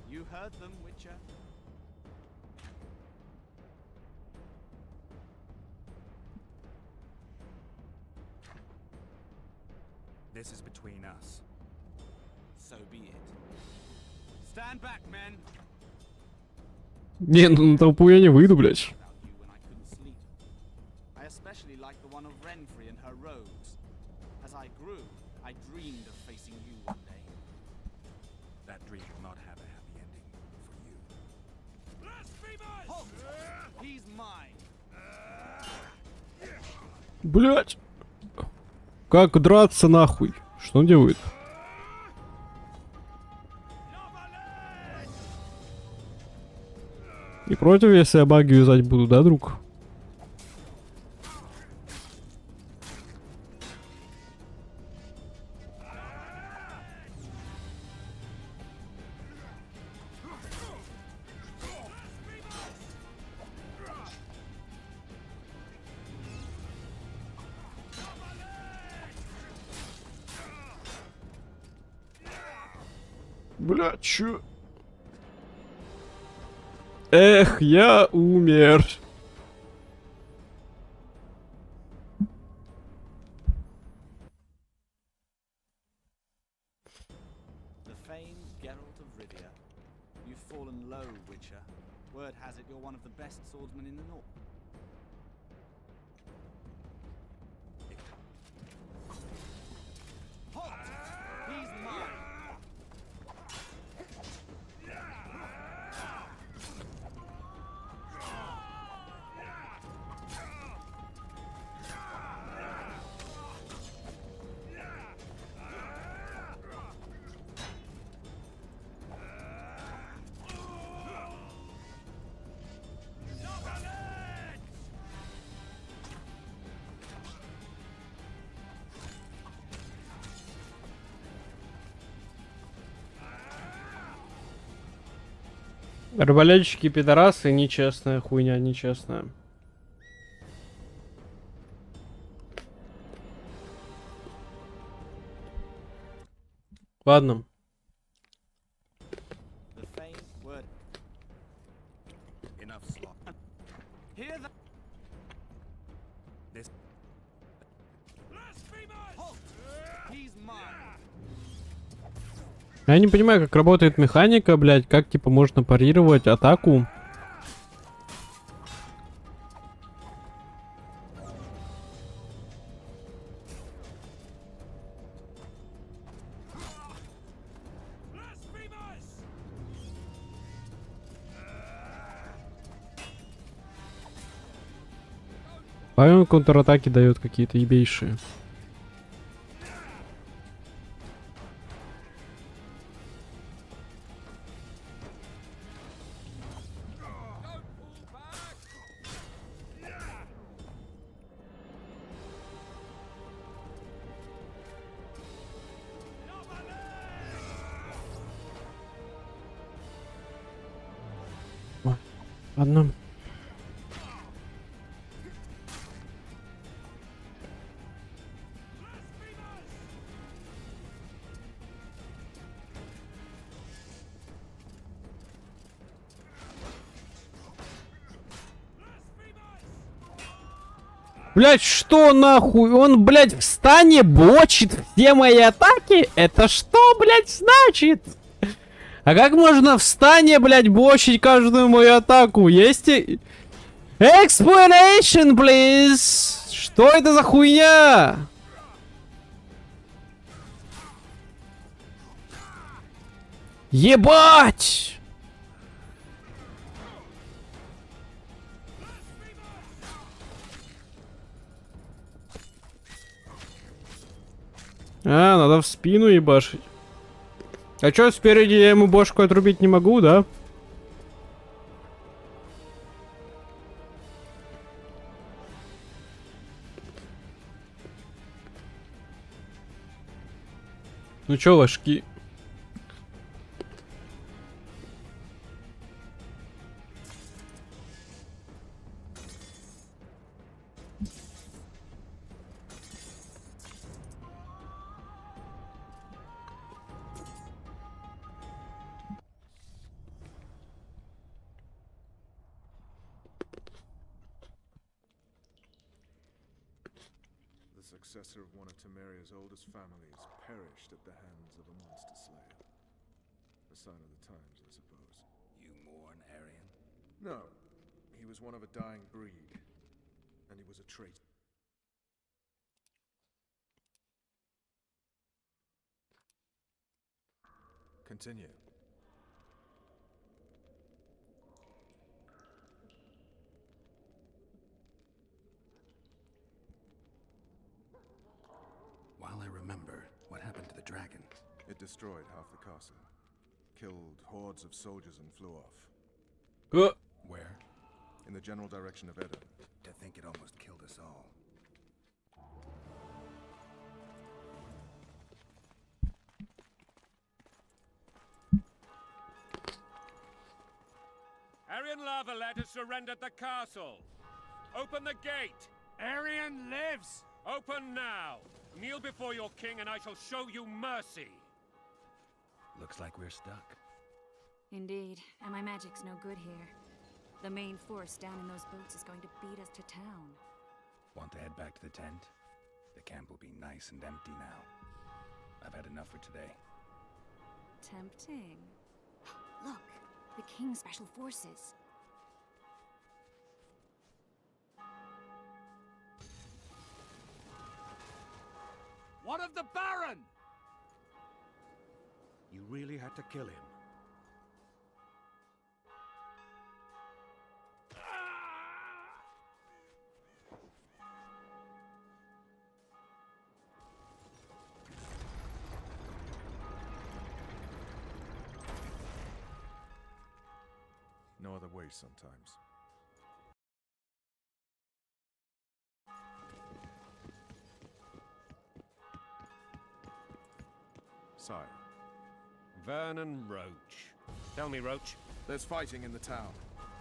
You heard them, Witcher. This is between us. So be it. Stand back, men. Не, ну на толпу я не выйду, блядь. About you when I couldn't sleep. I especially like the one of Renfrey and her rogues. As I grew, I dreamed of facing you one day. That dream will not have a happy ending for you. Blasphemers! Halt! He's mine. Блядь. Как драться нахуй? Что он делает? Не против, если я баги юзать буду, да, друг? Бля, чё? Эх, я умер. has it you're one of the best swordsmen in the north. Halt! He's mine! Арбалетчики пидорасы, нечестная хуйня, нечестная. Ладно. The famed word. Enough slaughter. Hear that? This Halt! He's mine! Я не понимаю, как работает механика, блядь, как типа можно парировать атаку. По-моему, контратаки дают какие-то ебейшие. Ладно. Блять, что нахуй? Он, блять, в стане бочит все мои атаки? Это что, блять, значит? А как можно в стане, блять, бочить каждую мою атаку? Есть... Explanation, please! Что это за хуйня? Ебать! А, надо в спину ебашить. А чё, спереди я ему бошку отрубить не могу, да? Ну чё, ложки? The successor of one of Temeria's oldest families perished at the hands of a monster slayer. A sign of the times, I suppose. you mourn, Arian? No, he was one of a dying breed, and he was a traitor. Continue. While I remember, what happened to the dragon? It destroyed half the castle, killed hordes of soldiers and flew off. Where? In the general direction of Edda. To think it almost killed us all. Arian Lavalet has surrendered the castle. Open the gate. Arian lives! Open now. Kneel before your king and I shall show you mercy. Looks like we're stuck. Indeed, and my magic's no good here. The main force down in those boats is going to beat us to town. Want to head back to the tent? The camp will be nice and empty now. I've had enough for today. Tempting. Look, the King's special forces. the Baron! You really had to kill him. No other way sometimes. Sire, Vernon Roach. Tell me, Roach. there's fighting in the town.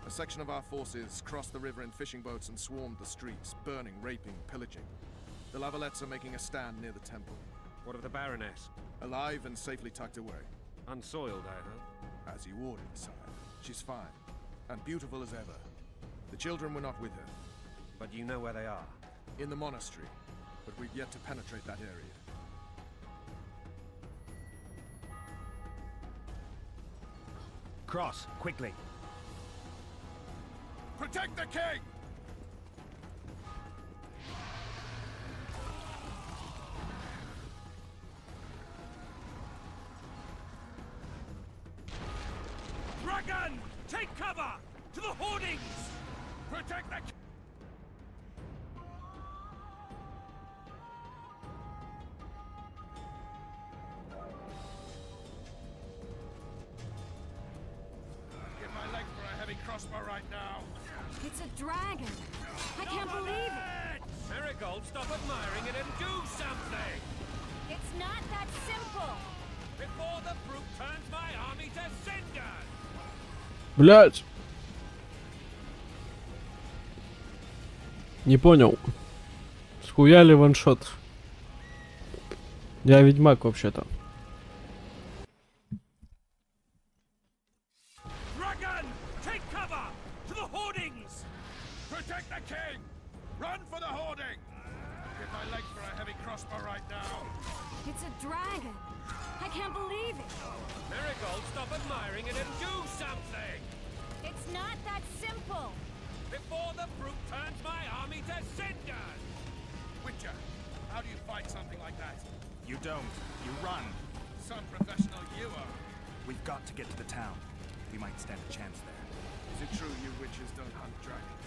A section of our forces crossed the river in fishing boats and swarmed the streets, burning, raping, pillaging. The Lavalettes are making a stand near the temple. What of the Baroness? Alive and safely tucked away. Unsoiled, I hope. As you ordered, sire. She's fine. And beautiful as ever. The children were not with her. But you know where they are. In the monastery. But we've yet to penetrate that area. Cross, quickly. Protect the king! Dragon! Take cover! To the hoardings! Protect the... Give my leg for a heavy crossbow right now. It's a dragon. I can't believe it. Marigold, stop admiring it and do something! It's not that simple. Before the brute turns my army to cinders! Блять. Не понял. Схуяли ваншот. Я ведьмак вообще-то. Dragon! Take cover! To the hoardings! Protect the king! Run for the hoarding! Give my leg for a heavy crossbow right now. It's a dragon. I can't believe it. Marigold, stop admiring it and do something! It's not that simple. Before the brute turns my army to cinders! Witcher, how do you fight something like that? You don't. You run. Some professional you are. We've got to get to the town. We might stand a chance there. Is it true you witches don't hunt dragons?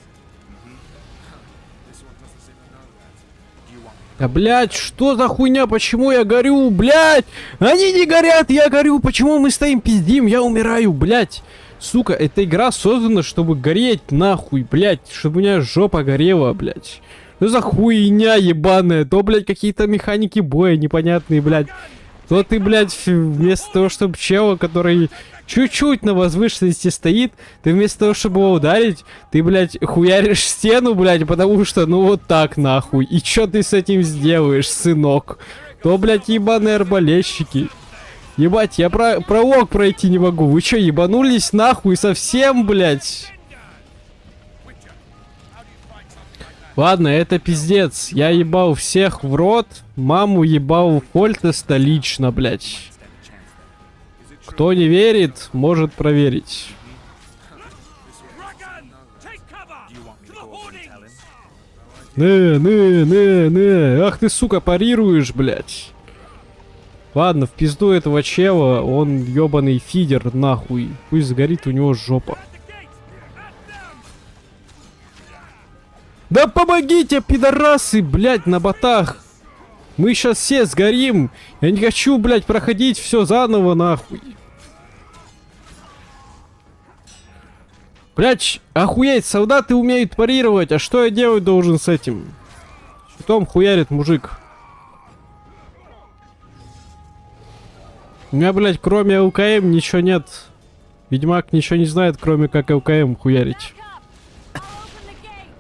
This one doesn't seem to know that. Do you want me Да, блять, что за хуйня? Почему я горю, блять? Они не горят, я горю. Почему мы стоим пиздим? Я умираю, блять. Сука, эта игра создана, чтобы гореть нахуй, блять. Чтобы у меня жопа горела, блять. Что за хуйня ебаная? То, блять, какие-то механики боя непонятные, блять. То ты, блять, вместо того, чтобы чела, который чуть-чуть на возвышенности стоит, ты вместо того, чтобы его ударить, ты, блять, хуяришь стену, блять, потому что, ну вот так, нахуй. И чё ты с этим сделаешь, сынок? То, блять, ебаные арбалетчики. Ебать, я пролог пройти не могу. Вы чё, ебанулись нахуй совсем, блять? Ладно, это пиздец. Я ебал всех в рот, маму ебал Фольтеста лично, блять. stand a chance there? Кто не верит, может проверить. Dragon! Take cover! Do you want me To to the go over and tell hoardings! him? Ах ты, сука, парируешь, блять. Ладно, в пизду этого чела, он ебаный фидер, нахуй. Пусть сгорит у него жопа. At the gate! At them! Да помогите, пидорасы, блять, на ботах. Мы сейчас все сгорим. Я не хочу, блять, проходить все заново, нахуй. Блять, охуеть, солдаты умеют парировать. А что я делать должен с этим? Потом хуярит мужик. У меня, блять, кроме ЛКМ ничего нет. Ведьмак ничего не знает, кроме как ЛКМ хуярить. Back up. I'll open the gate.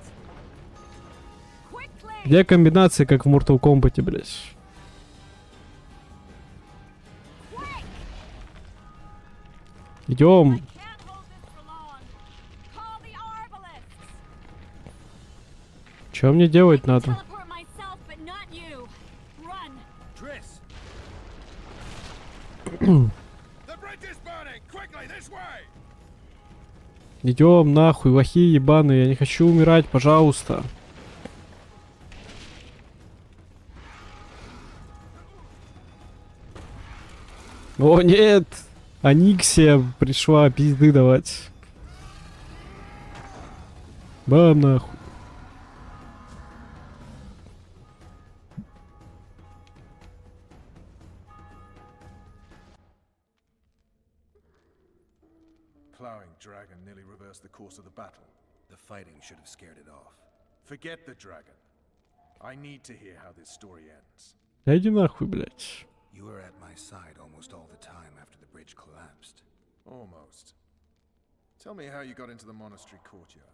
Quickly. Где комбинации, как в Mortal Kombat, блять? Идем. Can't hold this for long. Call the arbalists. Что мне делать надо? Teleport myself, but not you. Run. Triss! The bridge is burning! Quickly, this way! Идем нахуй, лохи ебаные. Я не хочу умирать, пожалуйста. О нет! Аниксия пришла пизды давать. Бам нахуй. Plowing dragon nearly reversed the course of the battle. The fighting should have scared it off. Forget the dragon. I need to hear how this story ends. Да иди нахуй, блядь. You were at my side almost all the time after the bridge collapsed. Almost. Tell me how you got into the monastery courtyard.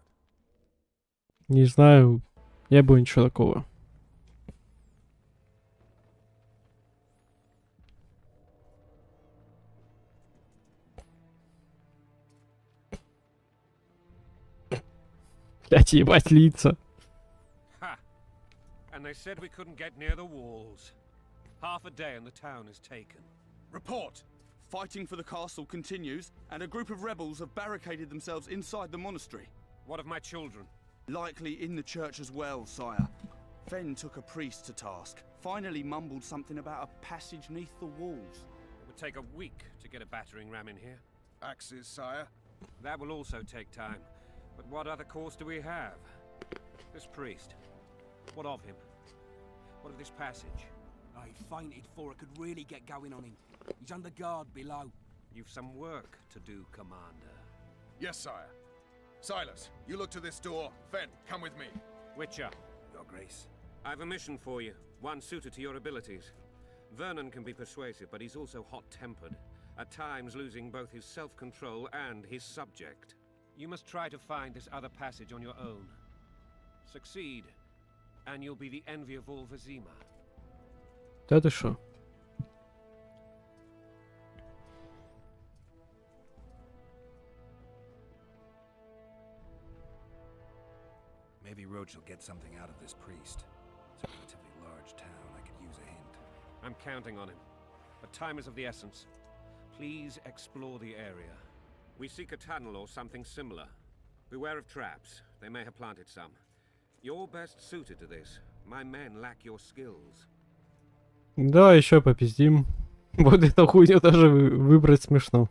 Не знаю, не было ничего такого. Блять, ебать лица. Ha! And they said we couldn't get near the walls. Half a day and the town is taken. Report! Fighting for the castle continues, and a group of rebels have barricaded themselves inside the monastery. What of my children? Likely in the church as well, sire. Fen took a priest to task, finally mumbled something about a passage neath the walls. It would take a week to get a battering ram in here. Axes, sire? That will also take time. But what other course do we have? This priest. What of him? What of this passage? I fainted before I could really get going on him. He's under guard below. You've some work to do, Commander. Yes, sire. Silas, you look to this door. Fen, come with me. Witcher, Your Grace. I've a mission for you. One suited to your abilities. Vernon can be persuasive, but he's also hot-tempered. At times losing both his self-control and his subject. You must try to find this other passage on your own. Succeed, and you'll be the envy of all Vizima. Да ты шо? Maybe Roach will get something out of this priest. It's a relatively large town. I could use a hint. I'm counting on him. But time is of the essence. Please explore the area. We seek a tunnel or something similar. Beware of traps. They may have planted some. You're best suited to this. My men lack your skills. Давай еще попиздим. Вот эту хуйню тоже выбрать смешно.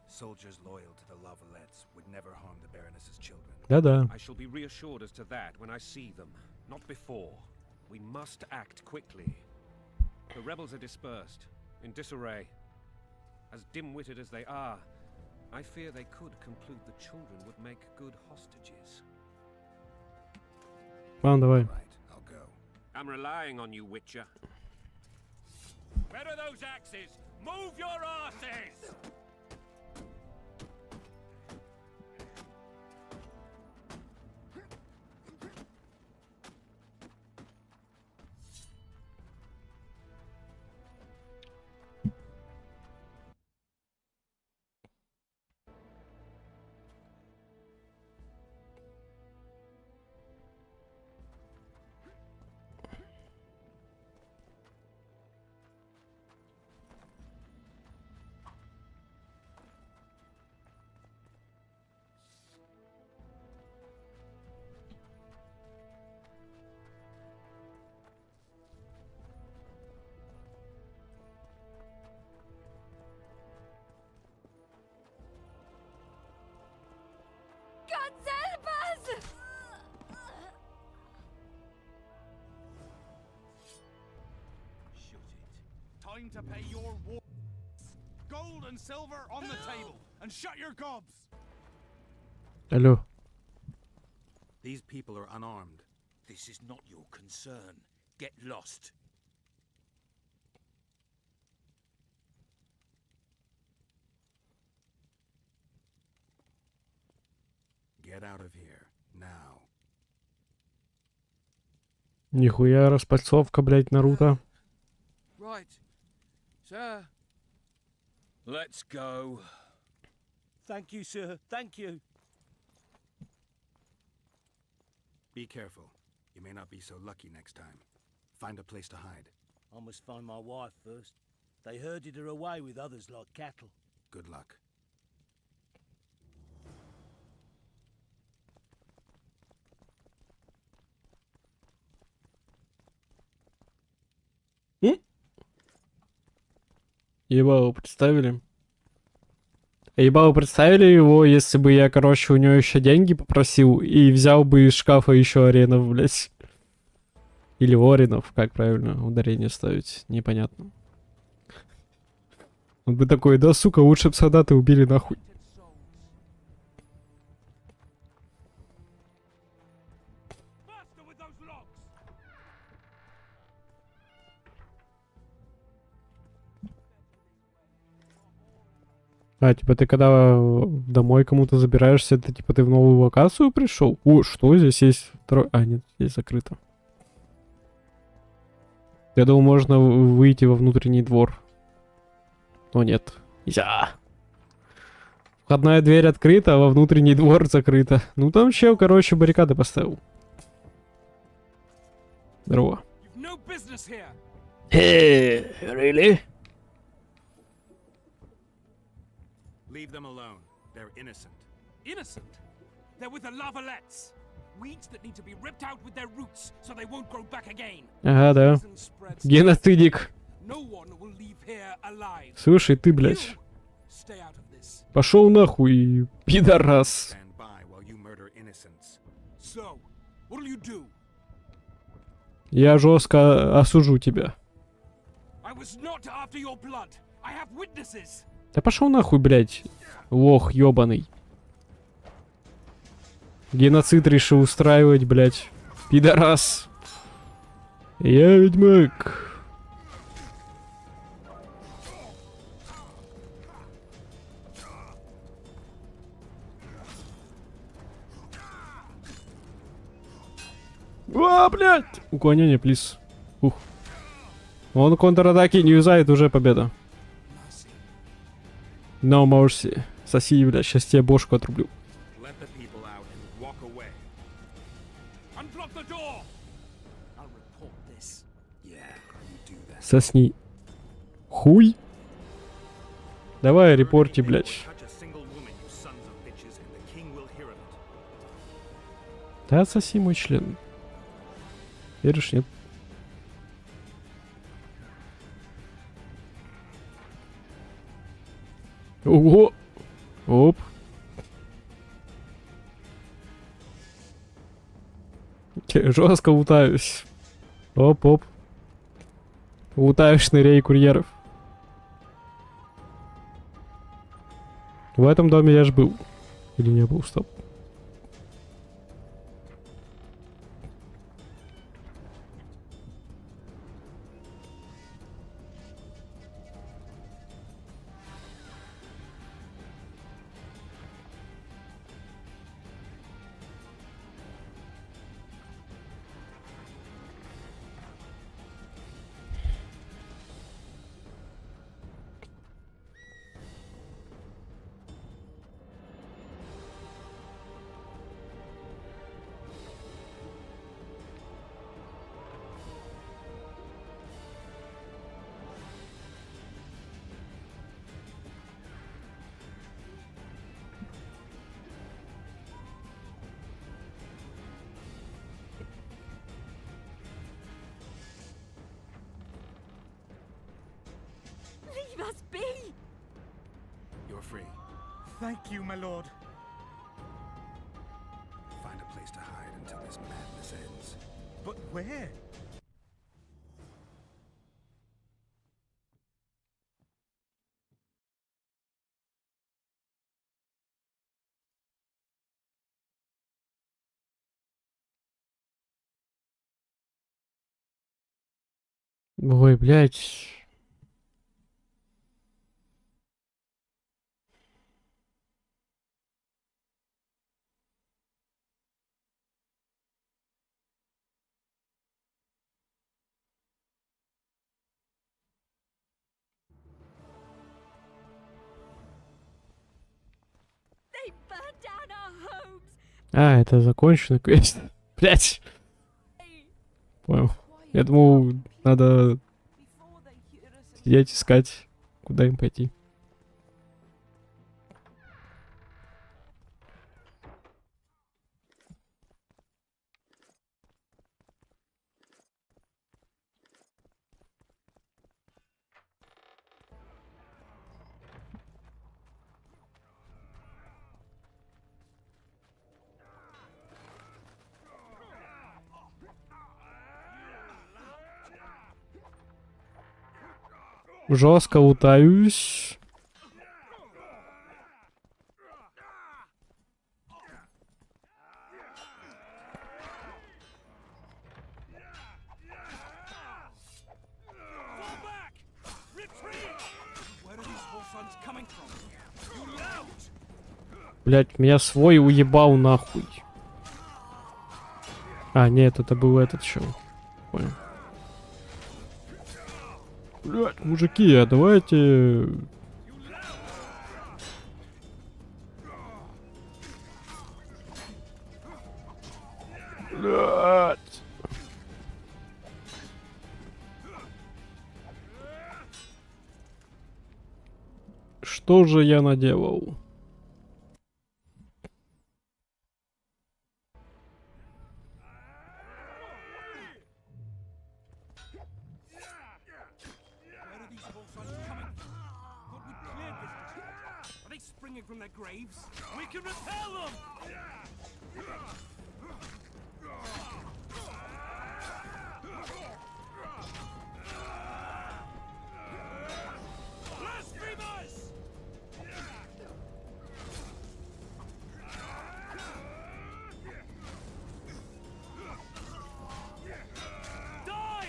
Soldiers loyal to the Lavalettes would never harm the Baroness's children. Да-да. I shall be reassured as to that when I see them, not before. We must act quickly. The rebels are dispersed, in disarray. As dim-witted as they are, I fear they could conclude the children would make good hostages. Ладно, давай. Right, I'll go. I'm relying on you, Witcher. Where are those axes? Move your asses! God help us! Shut it. Time to pay your war. Gold and silver on the table, and shut your gobs! Алло. These people are unarmed. This is not your concern. Get lost. Get out of here. Now. Нихуя распальцовка, блять, Наруто. Right. Sir. Let's go. Thank you, sir. Thank you. Be careful. You may not be so lucky next time. Find a place to hide. I must find my wife first. They herded her away with others like cattle. Good luck. Ебало представили? Ебало представили его, если бы я, короче, у него еще деньги попросил и взял бы из шкафа еще аренов, блядь. Или оринов, как правильно ударение ставить, непонятно. Он бы такой, да сука, лучше бы солдаты убили нахуй. Faster with those logs! А, типа ты когда домой кому-то забираешься, это типа ты в новую локацию пришел? О, что здесь есть? А, нет, здесь закрыто. Я думал, можно выйти во внутренний двор. Но нет. Нельзя. Входная дверь открыта, а во внутренний двор закрыта. Ну там чел, короче, баррикады поставил. Здорово. You've no business here! Hey, really? Leave them alone. They're innocent. Innocent? They're with the Lavalettes. Weeds that need to be ripped out with their roots so they won't grow back again. Ага, да. Poison spreads. Геноцидик. No one will leave here alive. Слушай, ты, блядь. Stay out of this. Пошел нахуй, пидорас. Stand by while you murder innocents. So, what'll you do? Я жестко осужу тебя. I was not after your blood. I have witnesses. Да пошел нахуй, блядь. Лох ёбаный. Геноцид решил устраивать, блядь. Пидорас. Я ведьмак. А, блядь! Уклонение, плиз. Ух. Он контратаки не юзает, уже победа. No mercy. Соси, блядь, сейчас тебе бошку отрублю. Let the people out and walk away. Unblock the door. I'll report this. Yeah, you do that. Сосни. Хуй. Давай, репорти, блядь. Touch a single woman, you sons of bitches, and the king will hear of it. Да отсоси мой член. Веришь, нет? Ого! Оп. Жестко лутаюсь. Оп-оп. Лутаю шнырей курьеров. В этом доме я ж был. Или не был, стоп. Leave us be! You're free. Thank you, my lord. Find a place to hide until this madness ends. But where? Ой, блядь. They burned down our homes! А, это законченный квест. Блядь. Понял. Я думал, надо Before they hear us сидеть, искать, куда им пойти. Жестко лутаюсь. Блять, меня свой уебал нахуй. А, нет, это был этот чел. Понял. Блять, мужики, а давайте... Блять. Что же я наделал? From their graves, we can repel them! Blasphemous! Die!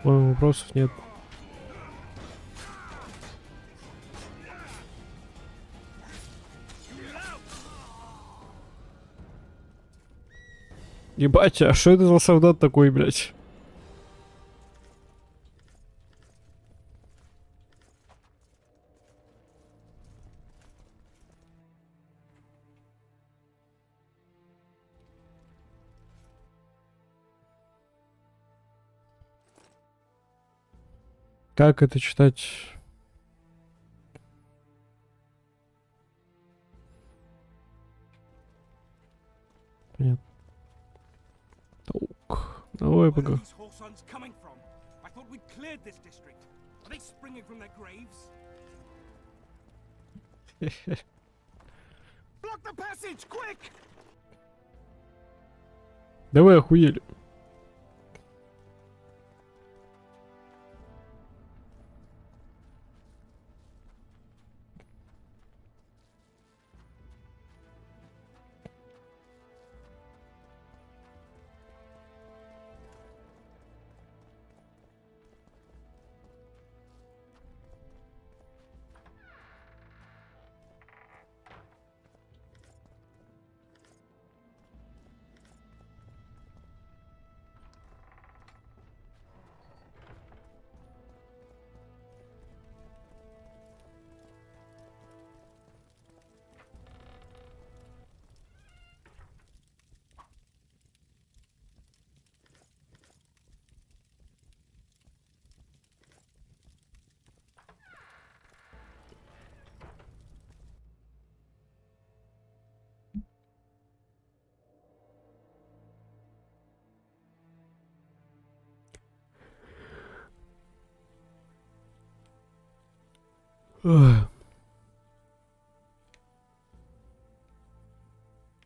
Вопросов нет. Ебать, а что это за солдат такой, блядь? Как это читать? Нет. Так, давай пока. Давай охуели.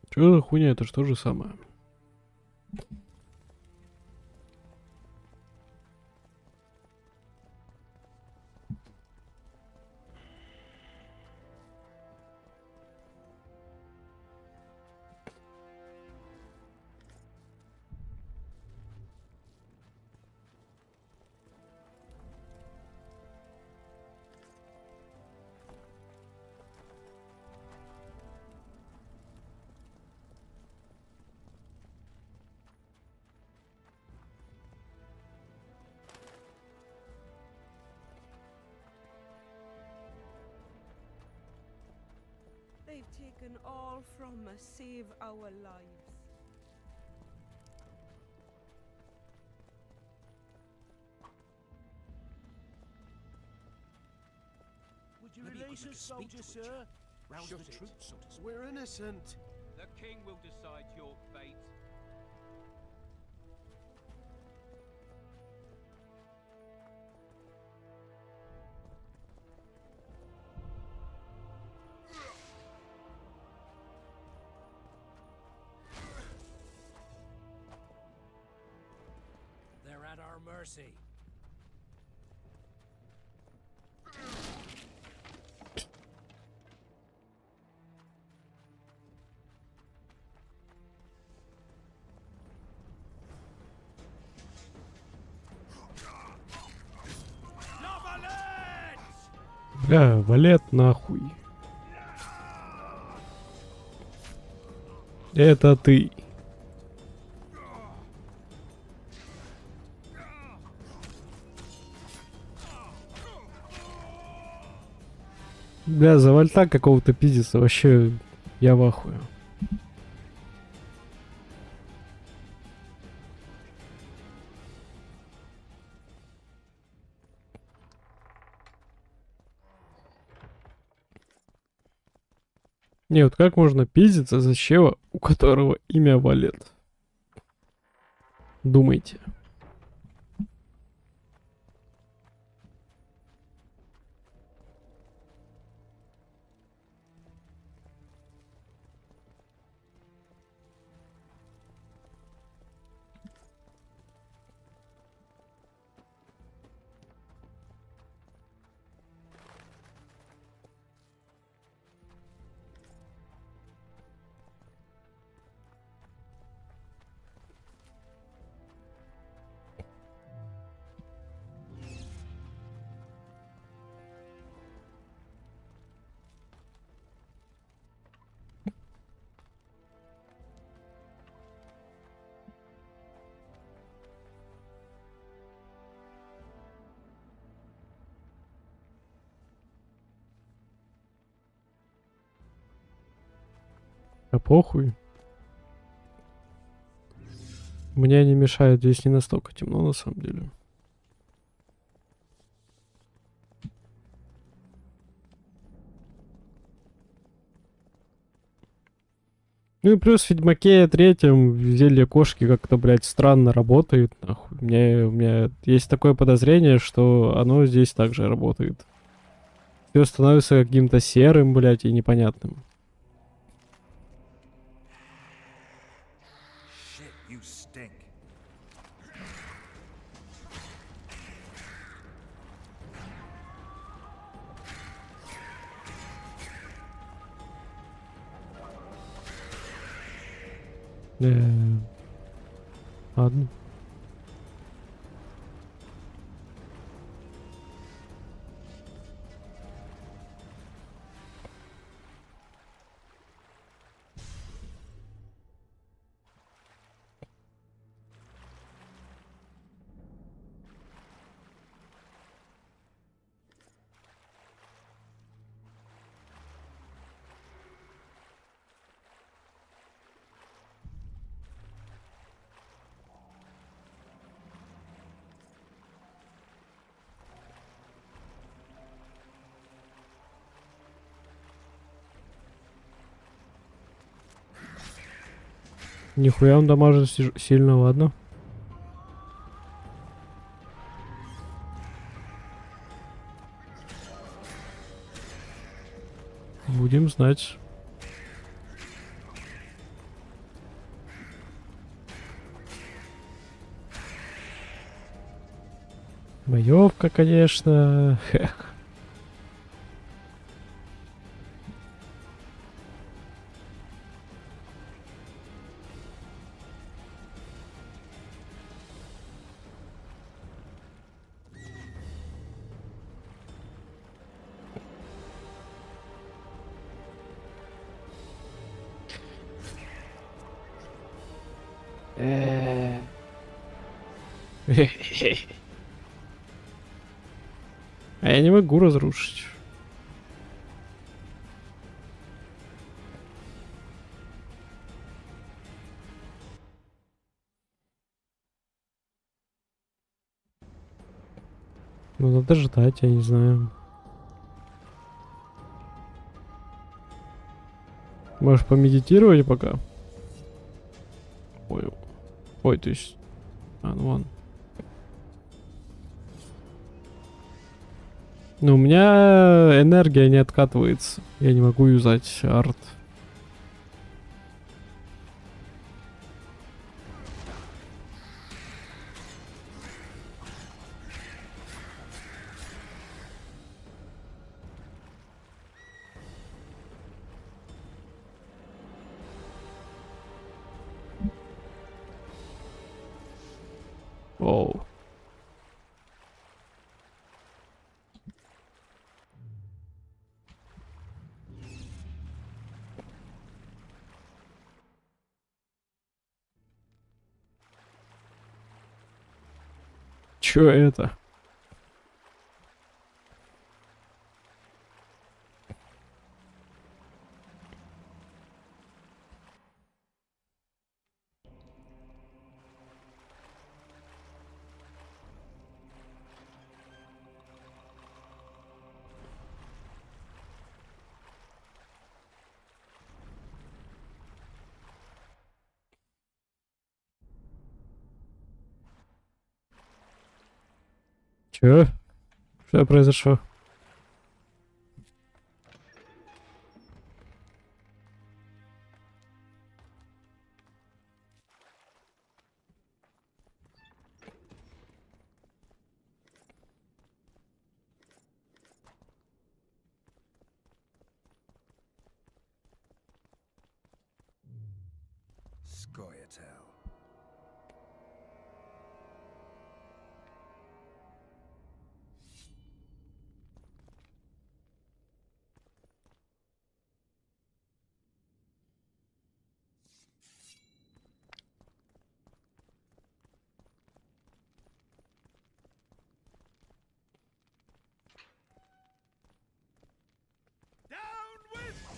Чё за хуйня? Это что же самое? They've taken all from us, save our lives. Would you Maybe you release could us, speak soldier, to it, sir? Rouse the troops, so to speak. We're innocent. The king will decide your fate. at our mercy. Бля, валет нахуй. Это ты. Бля, за вольта какого-то пиздится. Вообще, я в ахуе. Не, вот как можно пиздиться за чела, у которого имя Валет? Думайте. А похуй. Мне не мешает, здесь не настолько темно на самом деле. Ну и плюс в Ведьмаке третьем зелье кошки как-то, блядь, странно работает. Нахуй. У меня есть такое подозрение, что оно здесь также работает. Все становится каким-то серым, блядь, и непонятным. Shit, you stink. Ладно. Нихуя он дамажит сильно, ладно. Будем знать. Боевка, конечно. Хех. А я не могу разрушить. Ну, надо ждать, я не знаю. Можешь помедитировать пока? Ой. Ой, то есть... А, ну ладно. Ну, у меня энергия не откатывается. Я не могу юзать арт. Оу. Чё это? Чё? Что произошло? Scoia'tael.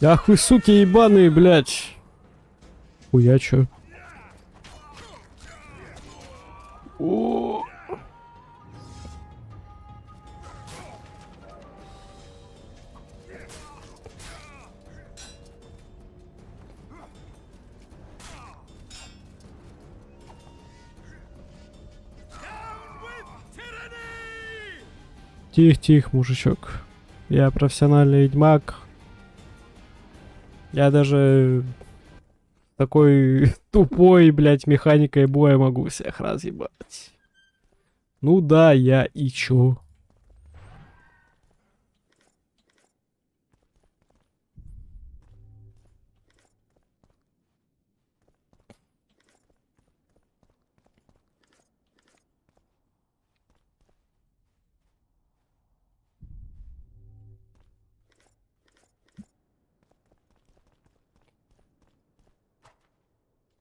Ах вы суки ебаные, блядь. Хуячу. О. Тихо, мужичок. Я профессиональный ведьмак. Я даже такой тупой, блядь, механикой боя могу всех разъебать. Ну да, я и чё?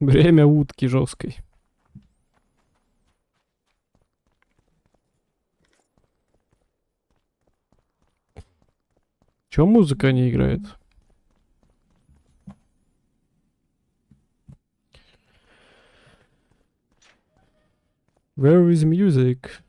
Время утки жесткой. Чё музыка не играет? Where is music?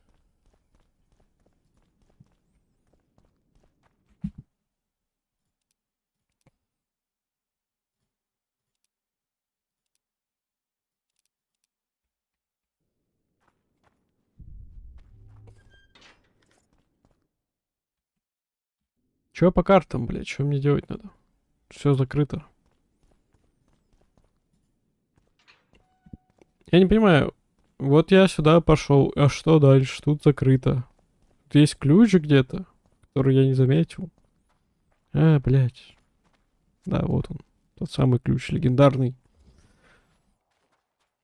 Чё по картам, блядь? Что мне делать надо? Все закрыто. Я не понимаю. Вот я сюда пошел, а что дальше? Тут закрыто. Тут есть ключ где-то, который я не заметил. А, блядь. Да, вот он. Тот самый ключ, легендарный.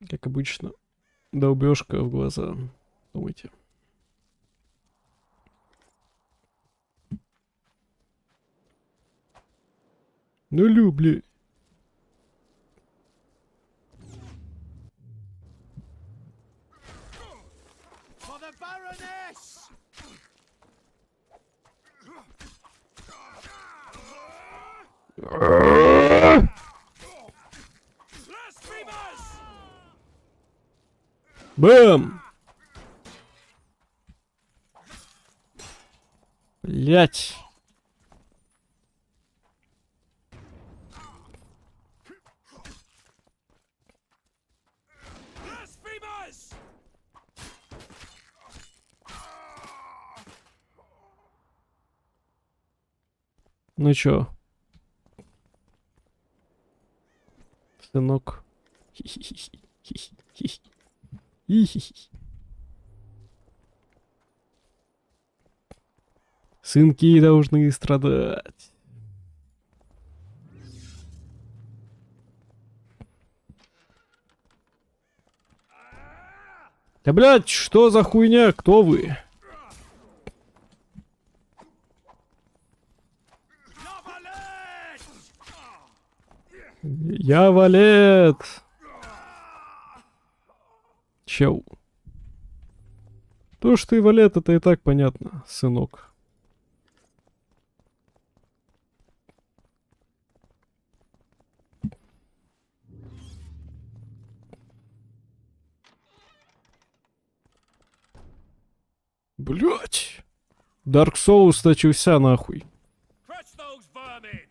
Как обычно. Долбежка в глаза. Думайте. Ну, люблю. For the Baroness! Blasphemers! Бэм! Блять. Blasphemers! Ну чё? Сынок. Сынки должны страдать. Да, блядь, что за хуйня? Кто вы? Я валет. Чел. То, что ты валет, это и так понятно, сынок. Блять. Dark Souls начался нахуй. Crush those vermin!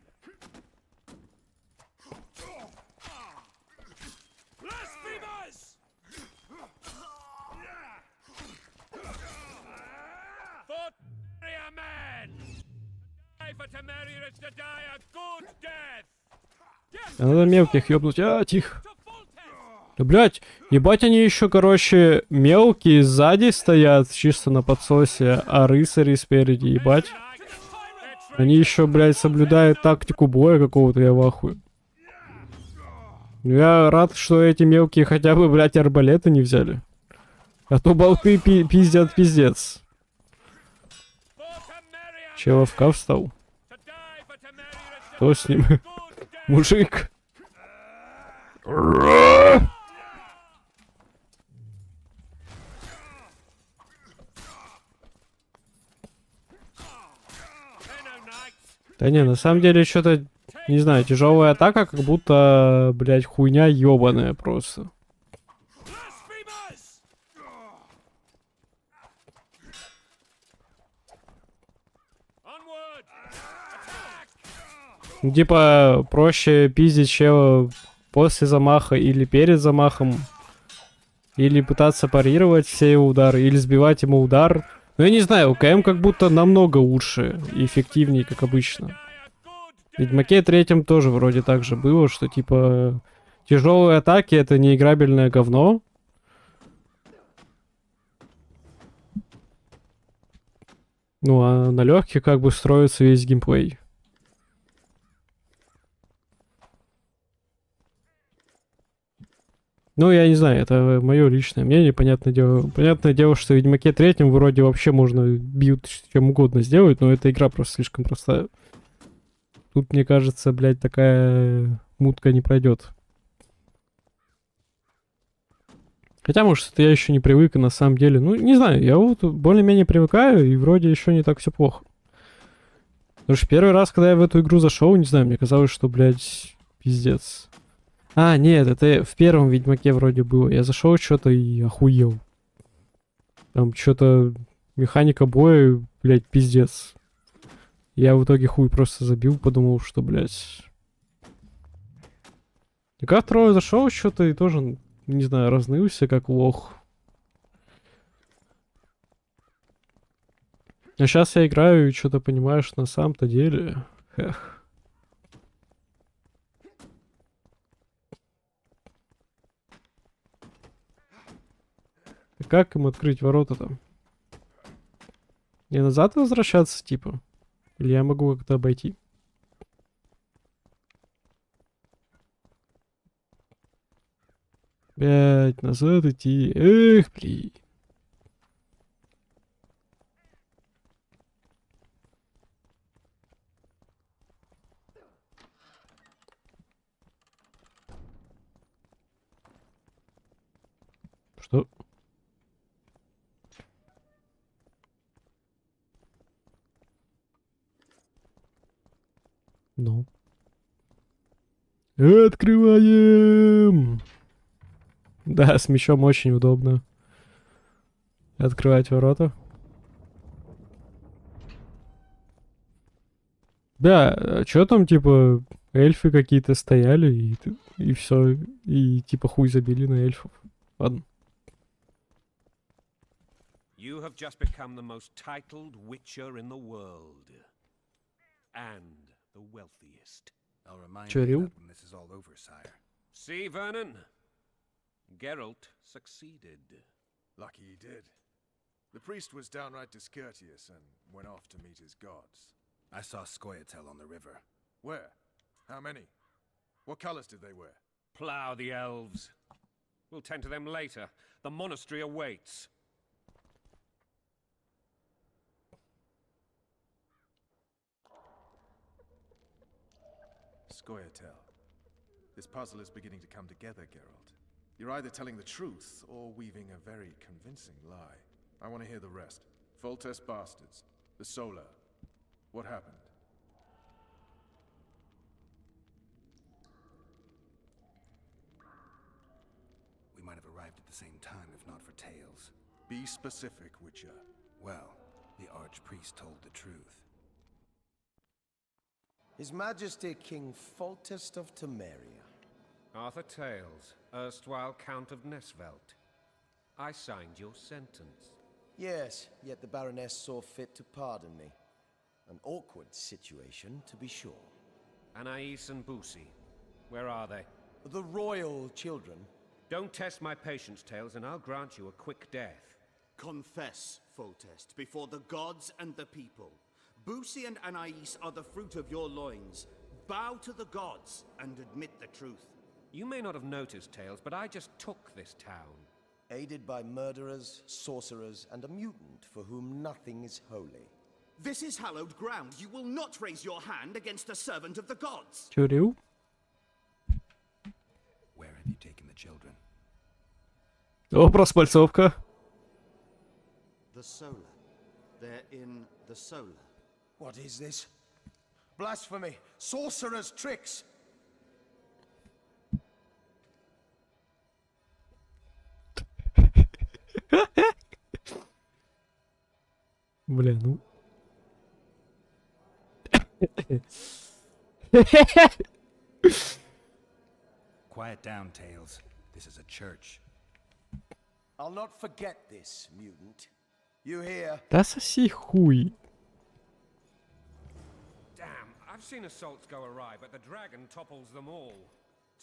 Blasphemers! For man! Die for Temerius to die a good death! А надо мелких ёбнуть. А, тихо. Да, блять, ебать, они еще, короче, мелкие сзади стоят, чисто на подсосе, а рыцари спереди, ебать. Они еще, блядь, соблюдают тактику боя какого-то, я в ахуе. Я рад, что эти мелкие хотя бы, блядь, арбалеты не взяли. А то болты пиздят пиздец. Чел АФК встал. Что с ним? Мужик. Да не, на самом деле что-то, не знаю, тяжелая атака, как будто, блядь, хуйня ёбаная просто. Ну, типа, проще пиздить чела после замаха или перед замахом. Или пытаться парировать все его удары, или сбивать ему удар. Ну, я не знаю, УКМ как будто намного лучше и эффективнее, как обычно. В Ведьмаке 3 тоже вроде так же было, что, типа, тяжелые атаки — это неиграбельное говно. Ну, а на легких как бы строится весь геймплей. Ну, я не знаю, это мое личное мнение, понятное дело. Понятное дело, что в Ведьмаке 3 вроде вообще можно билд чем угодно сделать, но эта игра просто слишком простая. Тут, мне кажется, блядь, такая мутка не пройдет. Хотя, может, это я еще не привык, и на самом деле, ну, не знаю, я вот более-менее привыкаю, и вроде еще не так все плохо. Потому что первый раз, когда я в эту игру зашел, не знаю, мне казалось, что, блядь, пиздец. А, нет, это в первом Ведьмаке вроде было. Я зашел что-то и охуел. Там что-то механика боя, блядь, пиздец. Я в итоге хуй просто забил, подумал, что, блядь. И когда второй зашел, что-то и тоже, не знаю, разнылся как лох. А сейчас я играю и что-то понимаешь на самом-то деле. Эх. Как им открыть ворота там? Мне назад возвращаться, типа? Или я могу как-то обойти? Блять, назад идти. Эх, блин. Что? Ну. Открываем! Да, с мечом очень удобно. Открывать ворота. Да, а чё там, типа, эльфы какие-то стояли, и все, и типа хуй забили на эльфов. Ладно. You have just become the most titled witcher in the world. And the wealthiest. I'll remind Чё, you Рил? that when this is all over, sire. See, Vernon? Geralt succeeded. Lucky he did. The priest was downright discourteous and went off to meet his gods. I saw Scoia'tael on the river. Where? How many? What colors did they wear? Plough the elves. We'll tend to them later. The monastery awaits. Scoia'tael. This puzzle is beginning to come together, Geralt. You're either telling the truth or weaving a very convincing lie. I want to hear the rest. Foltest bastards. The Solar. What happened? We might have arrived at the same time if not for Tales. Be specific, Witcher. Well, the Archpriest told the truth. His Majesty King Foltest of Temeria. Arthur Tales, erstwhile Count of Nesvelt. I signed your sentence. Yes, yet the Baroness saw fit to pardon me. An awkward situation, to be sure. Anais and Boussy, where are they? The royal children. Don't test my patience, Tales, and I'll grant you a quick death. Confess, Foltest, before the gods and the people. Boussy and Anais are the fruit of your loins. Bow to the gods and admit the truth. You may not have noticed, Tales, but I just took this town. Aided by murderers, sorcerers, and a mutant for whom nothing is holy. This is hallowed ground. You will not raise your hand against a servant of the gods. Чурю. Where have you taken the children? О, проспальцовка. The Solar. They're in the Solar. What is this? Blasphemy! Sorcerer's tricks! Бля, ну... Quiet down, Tales. This is a church. I'll not forget this, mutant. You hear? Да соси хуй. Damn, I've seen assaults go awry, but the dragon topples them all.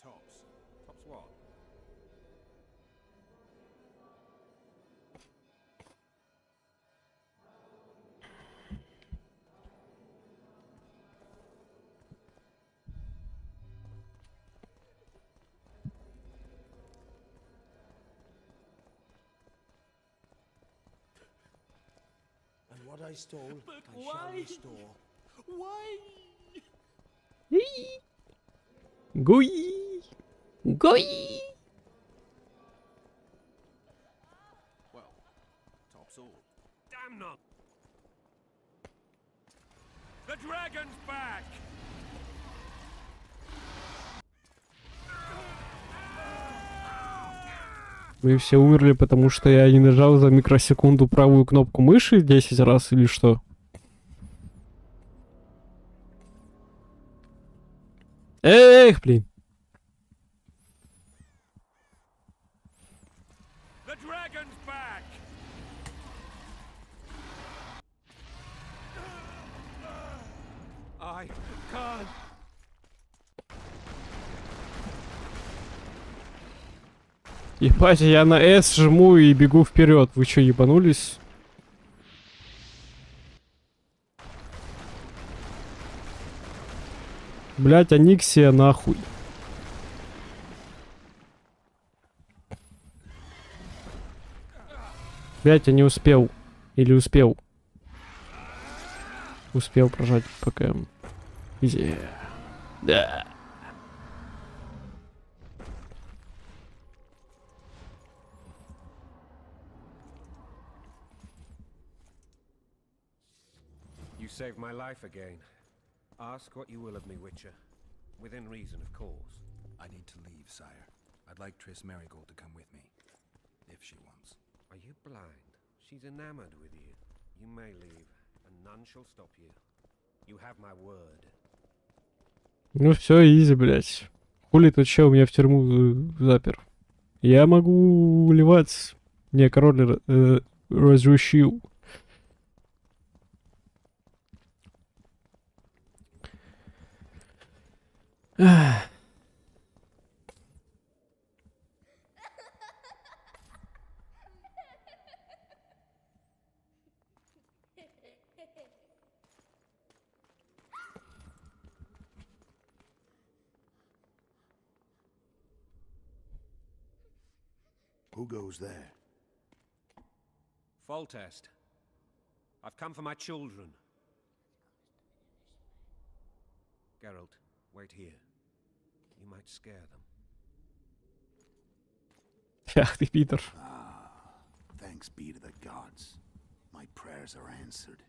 Tops? Tops what? And what I stole, I shall restore. Why? Гуй. Гуй. Well, tops all. Damn not! The dragon's back! Вы все умерли, потому что я не нажал за микросекунду правую кнопку мыши 10 раз или что? Эх, блин. The dragon's back! I can't. Ебать, я на S жму и бегу вперед. Вы что, ебанулись? Блять, Аниксия нахуй. Блять, я не успел. Или успел? Успел прожать ПКМ. Изи. Да. You saved my life again. Ask what you will of me, Witcher. Within reason, of course. I need to leave, sire. I'd like Triss Merigold to come with me. If she wants. Are you blind? She's enamored with you. You may leave, and none shall stop you. You have my word. Ну все, изи, блять. Хули тут чел меня в тюрьму запер. Я могу уливаться. Не, король разрешил. Who goes there? Foltest. I've come for my children. Geralt, wait here. You might scare them. Ах ты, Питер. Thanks be to the gods. My prayers are answered.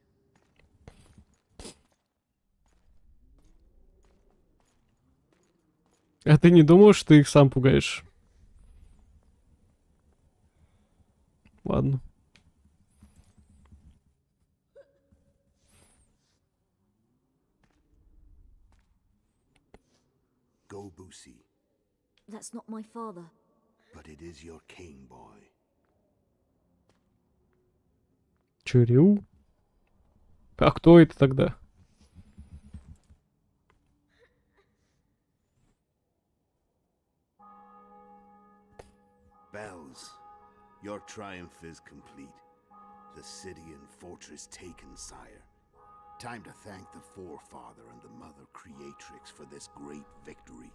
А ты не думал, что ты их сам пугаешь? Ладно. Go, Boosie. That's not my father. But it is your king, boy. Чурю? А кто это тогда? Bells, your triumph is complete. The city and fortress taken, sire. Time to thank the forefather and the mother creatrix for this great victory.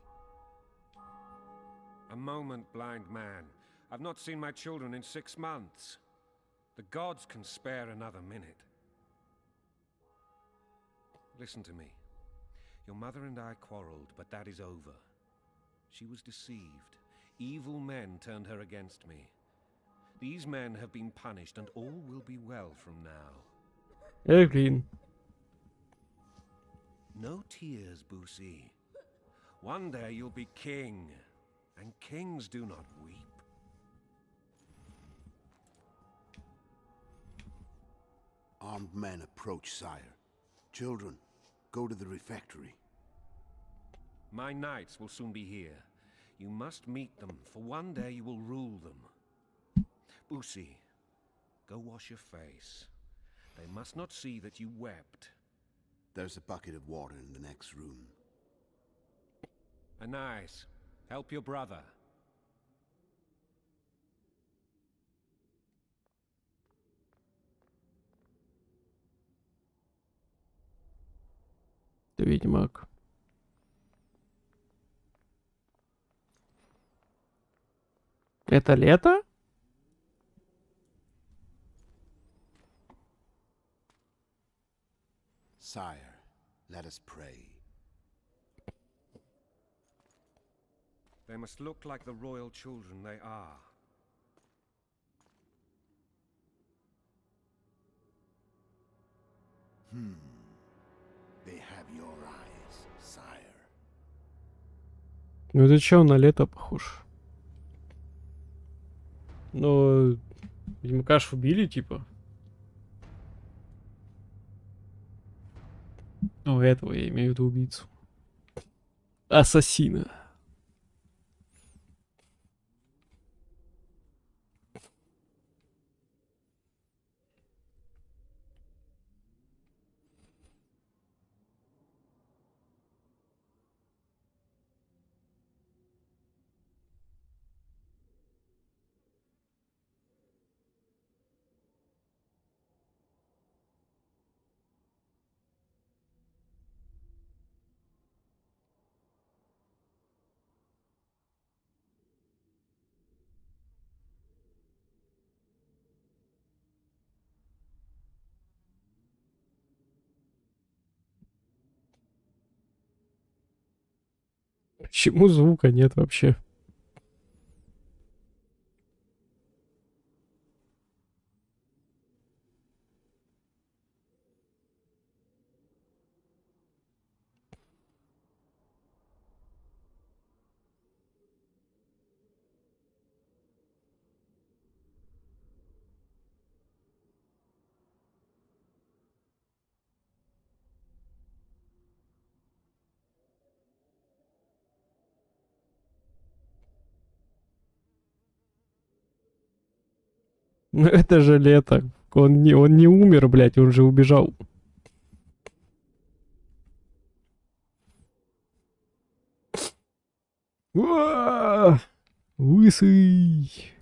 A moment, blind man. I've not seen my children in 6 months. The gods can spare another minute. Listen to me. Your mother and I quarreled, but that is over. She was deceived. Evil men turned her against me. These men have been punished, and all will be well from now. Блин. No tears, Boosie. One day you'll be king, and kings do not weep. Armed men approach, sire. Children, go to the refectory. My knights will soon be here. You must meet them, for one day you will rule them. Boosie, go wash your face. They must not see that you wept. There's a bucket of water in the next room. Anais, help your brother. Ты ведьмак. Это лето? Sire, let us pray. They must look like the royal children they are. They have your eyes, sire. Ну это чё, на лето похож? Ну, ведьмака ж убили, типа. Ну, этого я имею в виду убийцу. Ассасина. Почему звука нет вообще? Ну это же лето. Он не умер, блядь, он же убежал. Уа! Лысый.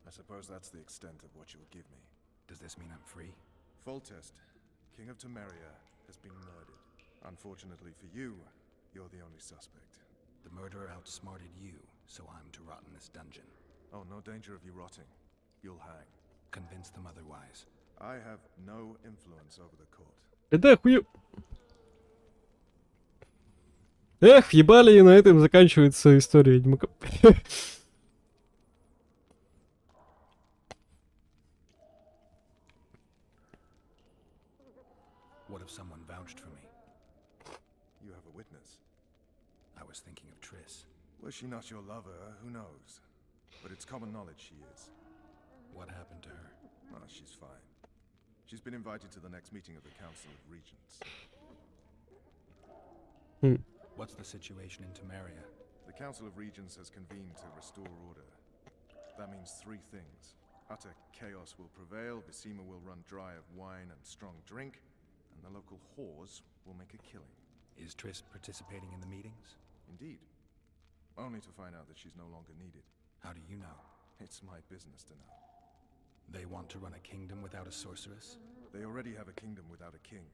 I suppose that's the extent of what you'll give me. Does this mean I'm free? Foltest, King of Temeria, has been murdered. Unfortunately for you, you're the only suspect. The murderer outsmarted you, so I'm to rot in this dungeon. Oh, no danger of you rotting. You'll hang. Convince them otherwise. I have no influence over the court. Это охуе... Эх, ебали, и на этом заканчивается история Ведьмака. What if someone vouched for me? You have a witness. I was thinking of Triss. Was she not your lover? Who knows? But it's common knowledge she is. What happened to her? Oh, she's fine. She's been invited to the next meeting of the Council of Regents. What's the situation in Temeria? The Council of Regents has convened to restore order. That means three things. Utter chaos will prevail, Visima will run dry of wine and strong drink, and the local whores will make a killing. Is Triss participating in the meetings? Indeed. Only to find out that she's no longer needed. How do you know? It's my business to know. They want to run a kingdom without a sorceress? They already have a kingdom without a king.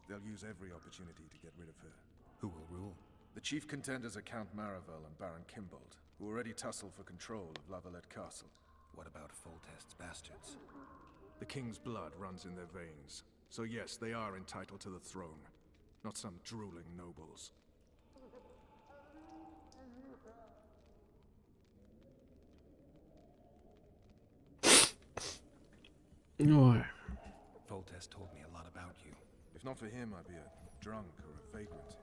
They'll use every opportunity to get rid of her. Who will rule? The chief contenders are Count Maravel and Baron Kimbold, who already tussle for control of Lavalette Castle. What about Foltest's bastards? The king's blood runs in their veins, so yes, they are entitled to the throne. Not some drooling nobles. Ой. Foltest told me a lot about you. If not for him, I'd be a drunk or a vagrant.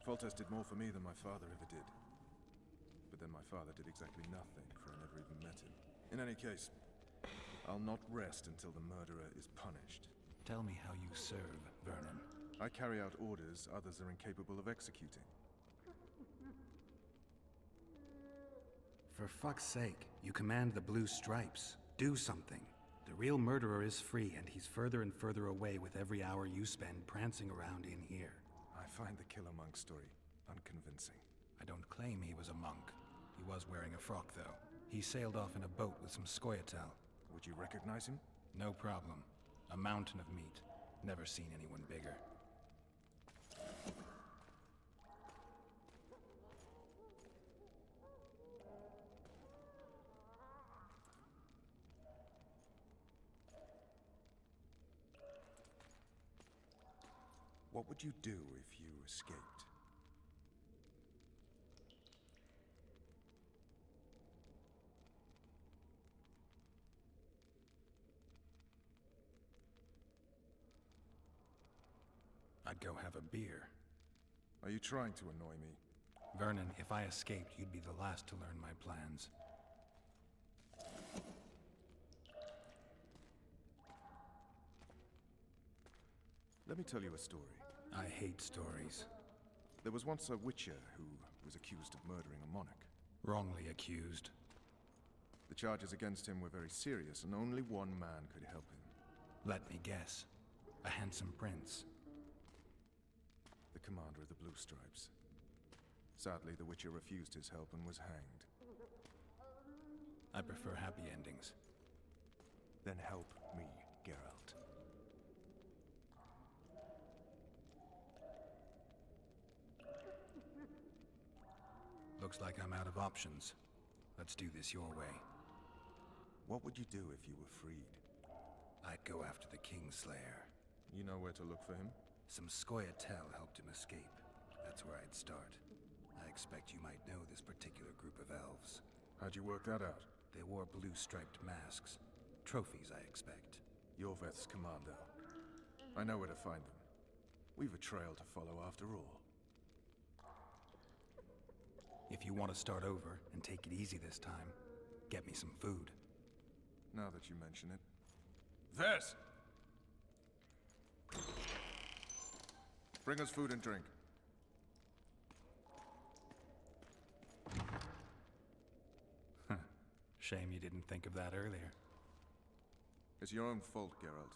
Foltest did more for me than my father ever did. But then my father did exactly nothing, for I never even met him. In any case, I'll not rest until the murderer is punished. Tell me how you serve, Vernon. I carry out orders others are incapable of executing. For fuck's sake, you command the Blue Stripes. Do something. The real murderer is free, and he's further and further away with every hour you spend prancing around in here. I find the Killer Monk story unconvincing. I don't claim he was a monk. He was wearing a frock, though. He sailed off in a boat with some Scoia'tael. Would you recognize him? No problem. A mountain of meat. Never seen anyone bigger. What would you do if you escaped? I'd go have a beer. Are you trying to annoy me? Vernon, if I escaped, you'd be the last to learn my plans. Let me tell you a story. I hate stories. There was once a witcher who was accused of murdering a monarch. Wrongly accused. The charges against him were very serious, and only one man could help him. Let me guess. A handsome prince. The commander of the Blue Stripes. Sadly, the witcher refused his help and was hanged. I prefer happy endings. Then help me, Geralt. Looks like I'm out of options. Let's do this your way. What would you do if you were freed? I'd go after the Kingslayer. You know where to look for him? Some Scoia'tael helped him escape. That's where I'd start. I expect you might know this particular group of elves. How'd you work that out? They wore blue-striped masks. Trophies, I expect. Yorveth's commando. I know where to find them. We've a trail to follow after all. If you want to start over and take it easy this time, get me some food. Now that you mention it. This! Bring us food and drink. Shame you didn't think of that earlier. It's your own fault, Geralt.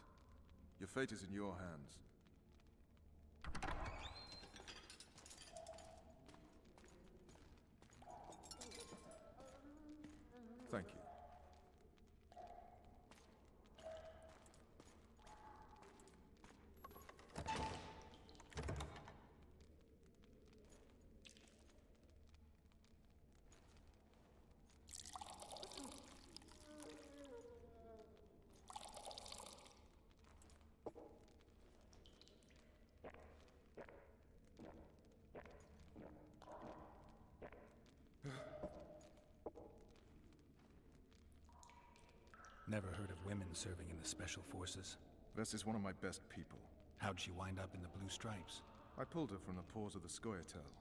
Your fate is in your hands. Thank you. Never heard of women serving in the special forces. Vess is one of my best people. How'd she wind up in the Blue Stripes? I pulled her from the paws of the Scoia'tael.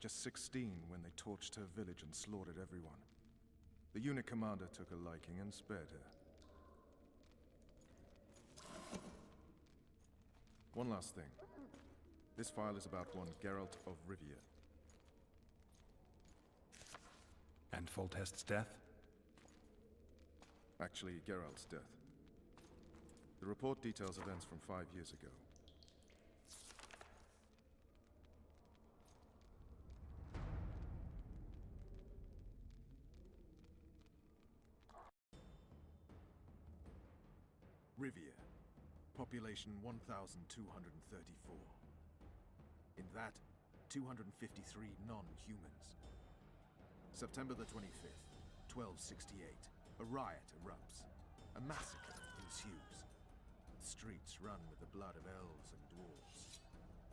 Just 16 when they torched her village and slaughtered everyone. The unit commander took a liking and spared her. One last thing. This file is about one Geralt of Rivia. And Foltest's death? Actually, Geralt's death. The report details events from 5 years ago. Rivia. Population 1,234. In that, 253 non-humans. September the 25th, 1268. A riot erupts. A massacre ensues. The streets run with the blood of elves and dwarves.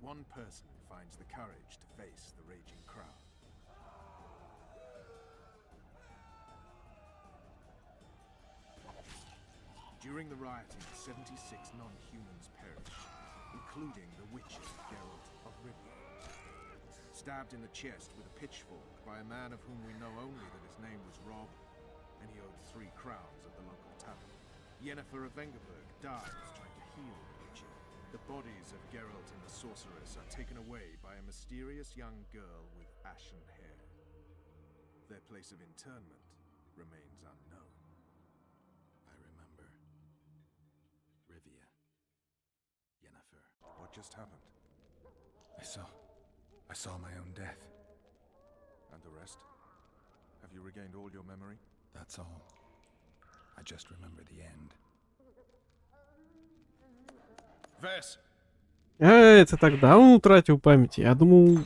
One person finds the courage to face the raging crowd. During the rioting, 76 non-humans perished, including the Witcher Geralt of Rivia. Stabbed in the chest with a pitchfork by a man of whom we know only that his name was Rob, and he owed 3 crowns at the local tavern. Yennefer of Vengerberg dies trying to heal the Witcher. The bodies of Geralt and the sorceress are taken away by a mysterious young girl with ashen hair. Their place of internment remains unknown. I remember. Rivia. Yennefer. What just happened? I saw my own death. And the rest? Have you regained all your memory? That's all. I just remember the end. Vess! Это тогда он утратил память. Я думал,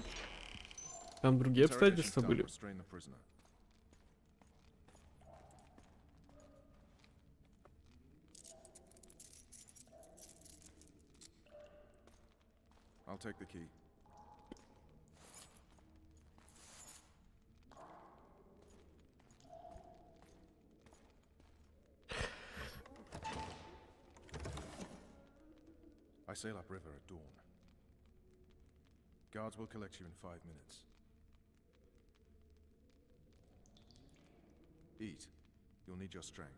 там другие обстоятельства были. I'll take the key. I sail upriver at dawn. Guards will collect you in 5 minutes. Eat. You'll need your strength.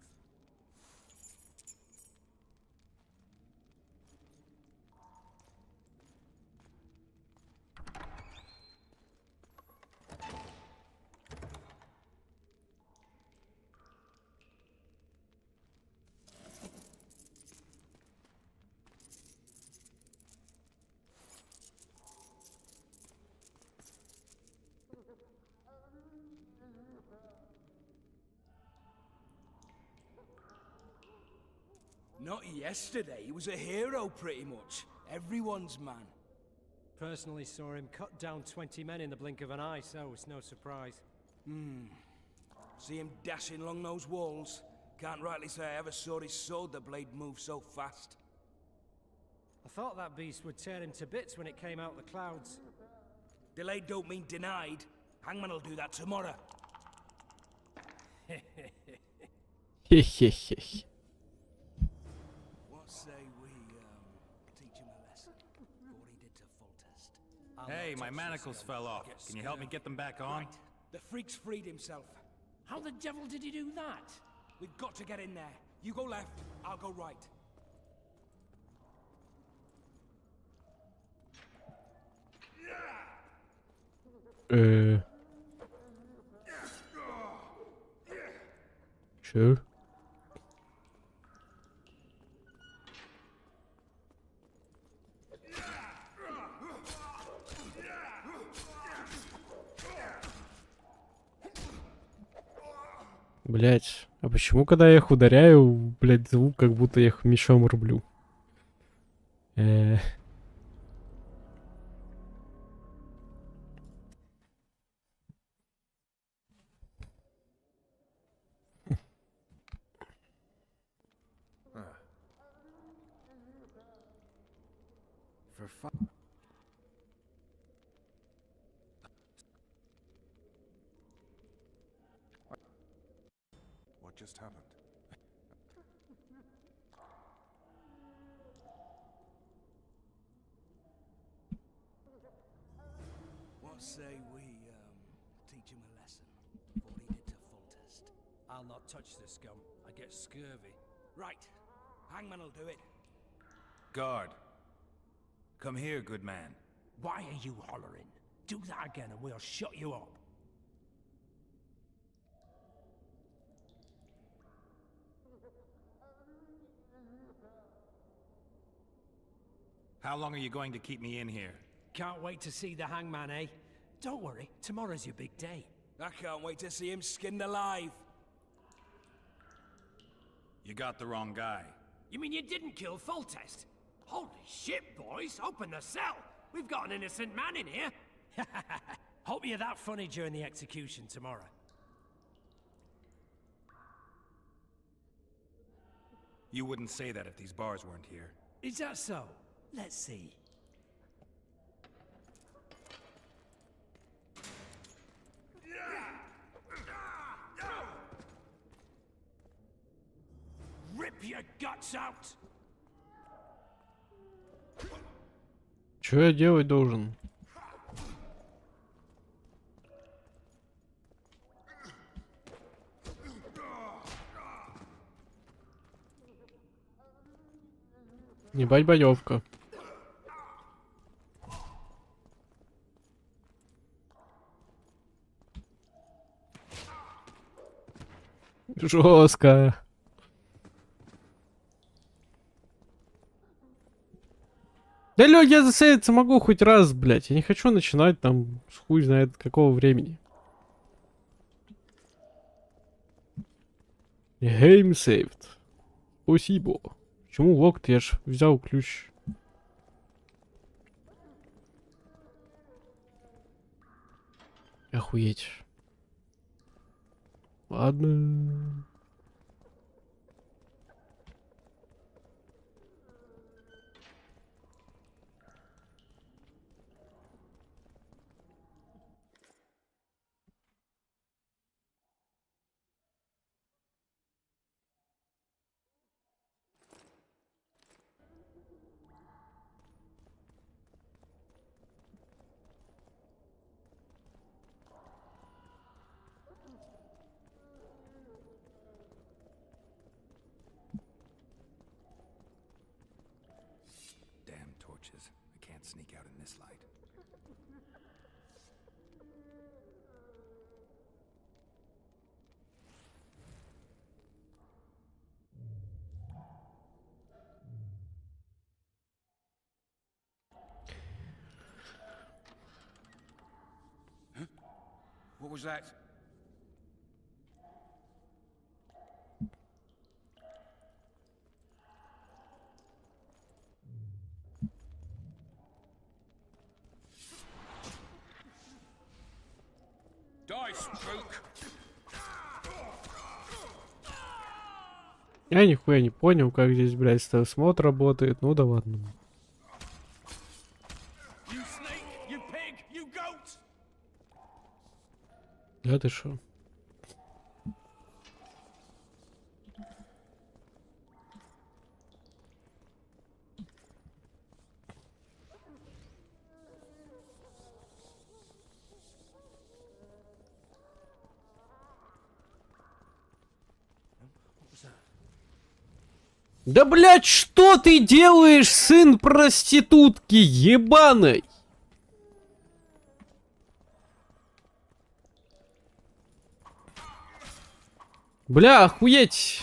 Not yesterday, he was a hero pretty much. Everyone's man. Personally saw him cut down 20 men in the blink of an eye, so it's no surprise. See him dashing along those walls? Can't rightly say I ever saw his sword the blade move so fast. I thought that beast would tear him to bits when it came out of the clouds. Delayed don't mean denied. Hangman will do that tomorrow. Хе-хе-хе. What say we, teach him a lesson? What he did to Foltest. Hey, my manacles fell off. Can you help me get them back on? Right. The freak's freed himself. How the devil did he do that? We've got to get in there. You go left, I'll go right. Sure. Блять, а почему, когда я их ударяю, блять, звук, как будто я их мечом рублю? For fun. What just happened? What say we, teach him a lesson? What he did to Foltest. I'll not touch the scum. I get scurvy. Right. Hangman will do it. Guard. Come here, good man. Why are you hollering? Do that again and we'll shut you up. How long are you going to keep me in here? Can't wait to see the hangman, eh? Don't worry, tomorrow's your big day. I can't wait to see him skinned alive. You got the wrong guy. You mean you didn't kill Foltest? Holy shit, boys! Open the cell! We've got an innocent man in here! Hope you're that funny during the execution tomorrow. You wouldn't say that if these bars weren't here. Is that so? Let's see. Rip your guts out! Что я делать должен? Ебать боевка. Жестко. Да, Лёг, я засейвиться могу хоть раз, блядь. Я не хочу начинать там с хуй знает какого времени. Game saved. Спасибо. Почему лог? Я ж взял ключ. Охуеть. Ладно. Damn torches. I can't sneak out in this light. Huh? What was that? Die, spook! Я нихуя не понял, как здесь, блядь, стелс-мод работает. Ну да ладно. You snake, you pig, you goat! Да ты шо? Да, блядь, что ты делаешь, сын проститутки ебаной? Бля, охуеть.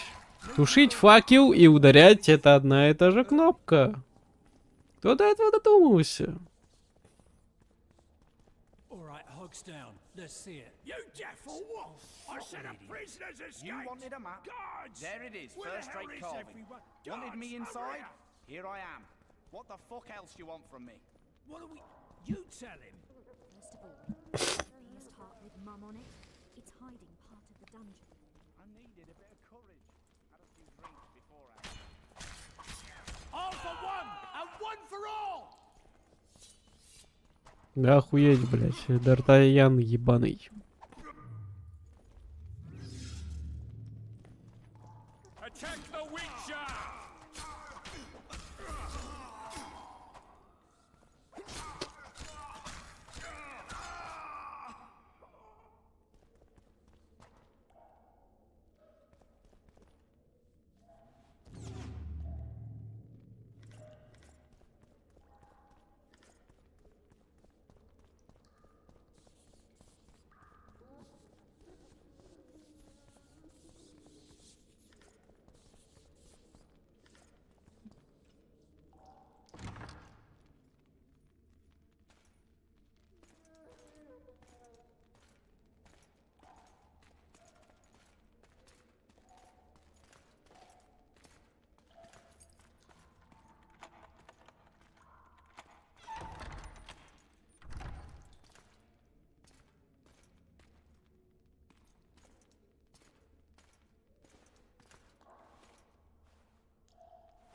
Тушить факел и ударять — это одна и та же кнопка. Кто до этого додумался? You deaf or what? I said a prisoner's escaped! You wanted a map? Guards! There it is, Where the first-rate hell is carving. everyone? Wanted me Guards, inside? hurry up. Here I am. What the fuck else you want from me? What are we... You tell him! First of all, pierced heart with mum on it. It's hiding part of the dungeon. I needed a bit of courage. Had a few drinks before I... All for one, and one for all! Да охуеть, блядь. Д'Артаньян ебаный. Attack the Witcher!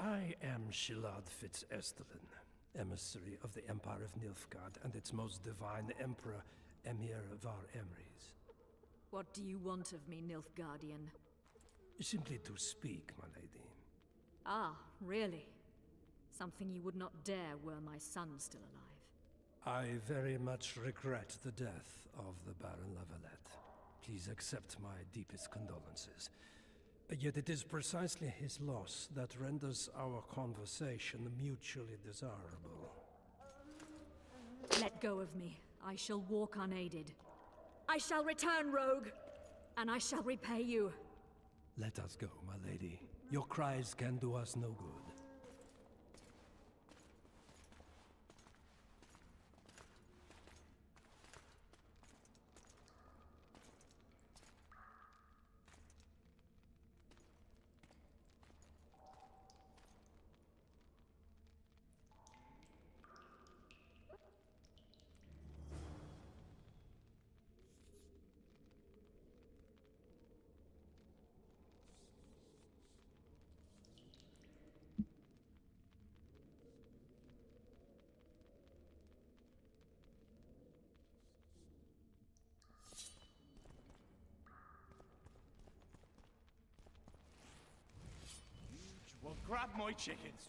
I am Shilad Fitz-Estelin, emissary of the Empire of Nilfgaard and its most divine Emperor, Emir Var Emrys. What do you want of me, Nilfgaardian? Simply to speak, my lady. Ah, really? Something you would not dare were my son still alive. I very much regret the death of the Baron Lavalette. Please accept my deepest condolences. Yet it is precisely his loss that renders our conversation mutually desirable. Let go of me. I shall walk unaided. I shall return, rogue, and I shall repay you. Let us go, my lady. Your cries can do us no good. Well, grab my chickens.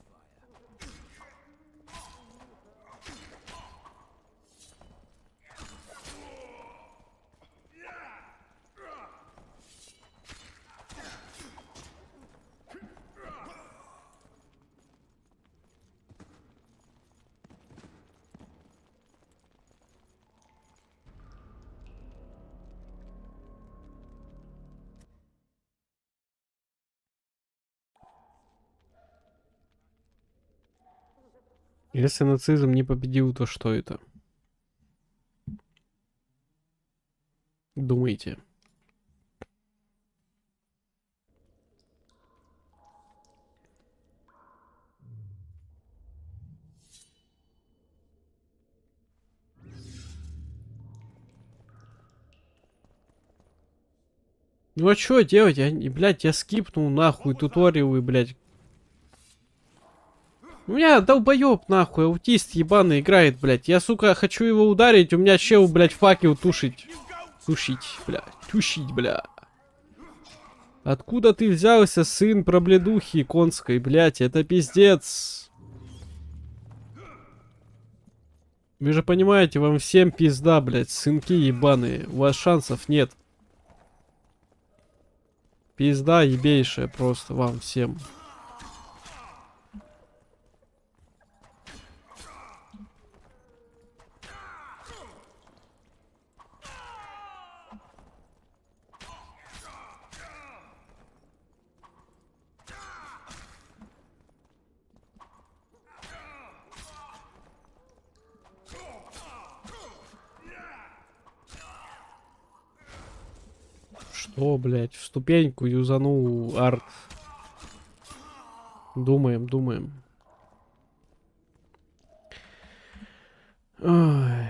Если нацизм не победил, то что это? Думаете? Ну а что делать? Блядь, я скипнул нахуй туториалы, блядь. У меня долбоёб нахуй, аутист ебаный играет, блядь. Я, сука, хочу его ударить, у меня чел, блядь, факел тушить. Тушить, бля. Откуда ты взялся, сын пробледухи конской, блядь? Это пиздец. Вы же понимаете, вам всем пизда, блядь, сынки ебаные. У вас шансов нет. Пизда ебейшая просто вам всем. Что, блядь, в ступеньку юзанул арт. Думаем. Ой.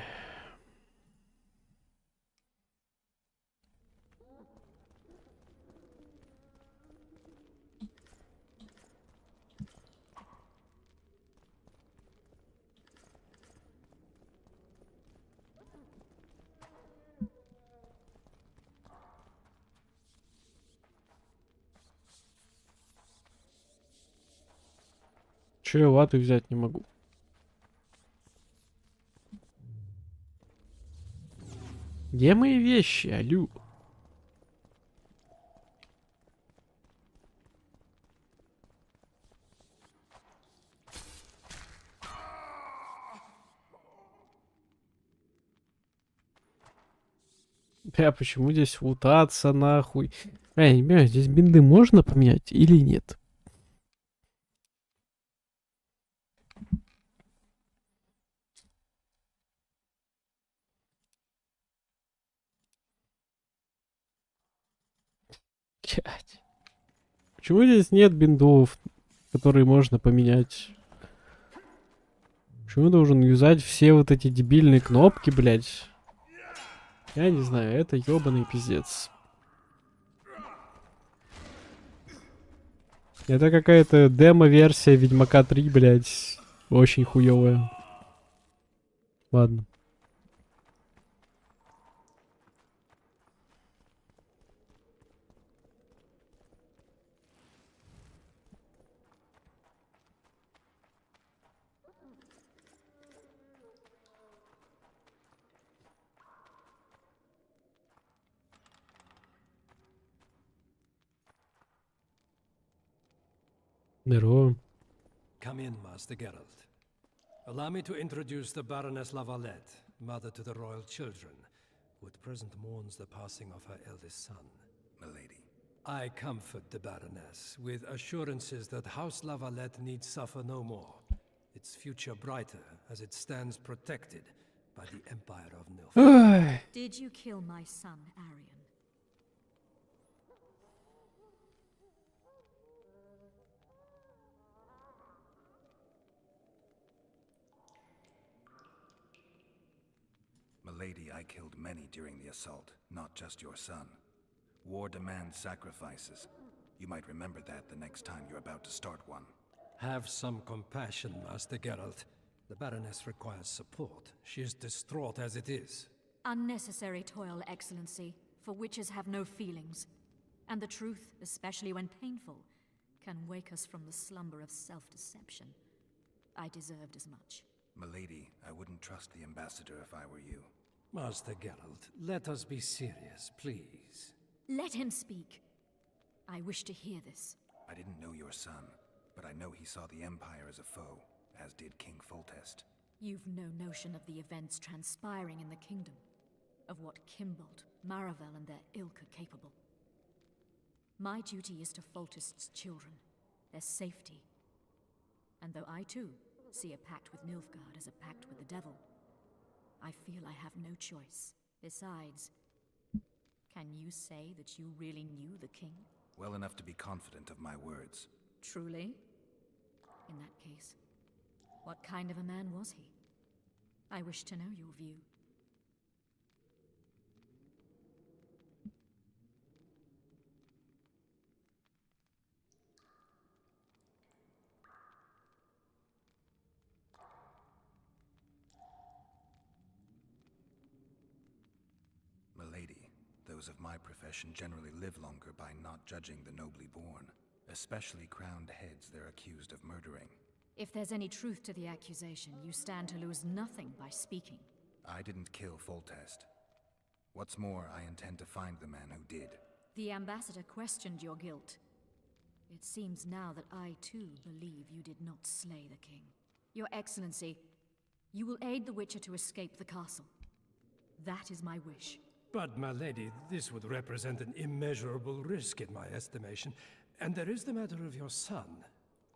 Че я латы взять не могу? Где мои вещи, алю? Бля, почему здесь лутаться нахуй? Бля, здесь бинды можно поменять или нет? Блядь. Почему здесь нет биндов, которые можно поменять? Почему я должен юзать все вот эти дебильные кнопки, блядь? Я не знаю, это ёбаный пиздец. Это какая-то демо-версия Ведьмака 3, блядь. Очень хуёвая. Ладно. Здорово. Come in, Master Geralt. Allow me to introduce the Baroness Lavalette, mother to the royal children, who at present mourns the passing of her eldest son. Milady. I comfort the Baroness with assurances that House Lavalette need suffer no more. Its future brighter as it stands protected by the Empire of Nilfgaard. Did you kill my son, Arion? Milady, I killed many during the assault, not just your son. War demands sacrifices. You might remember that the next time you're about to start one. Have some compassion, Master Geralt. The Baroness requires support. She is distraught as it is. Unnecessary toil, Excellency, for witches have no feelings. And the truth, especially when painful, can wake us from the slumber of self-deception. I deserved as much. Milady, I wouldn't trust the ambassador if I were you. Master Geralt, let us be serious, please. Let him speak. I wish to hear this. I didn't know your son, but I know he saw the Empire as a foe, as did King Foltest. You've no notion of the events transpiring in the kingdom, of what Kimbold, Maravel, and their ilk are capable. My duty is to Foltest's children, their safety. And though I too see a pact with Nilfgaard as a pact with the devil, I feel I have no choice. Besides, can you say that you really knew the king? Well enough to be confident of my words. Truly? In that case, what kind of a man was he? I wish to know your view. Milady, those of my profession generally live longer by not judging the nobly born, especially crowned heads they're accused of murdering. If there's any truth to the accusation, you stand to lose nothing by speaking. I didn't kill Foltest. What's more, I intend to find the man who did. The ambassador questioned your guilt. It seems now that I too believe you did not slay the king. Your Excellency, you will aid the Witcher to escape the castle. That is my wish. But, my lady, this would represent an immeasurable risk in my estimation. And there is the matter of your son.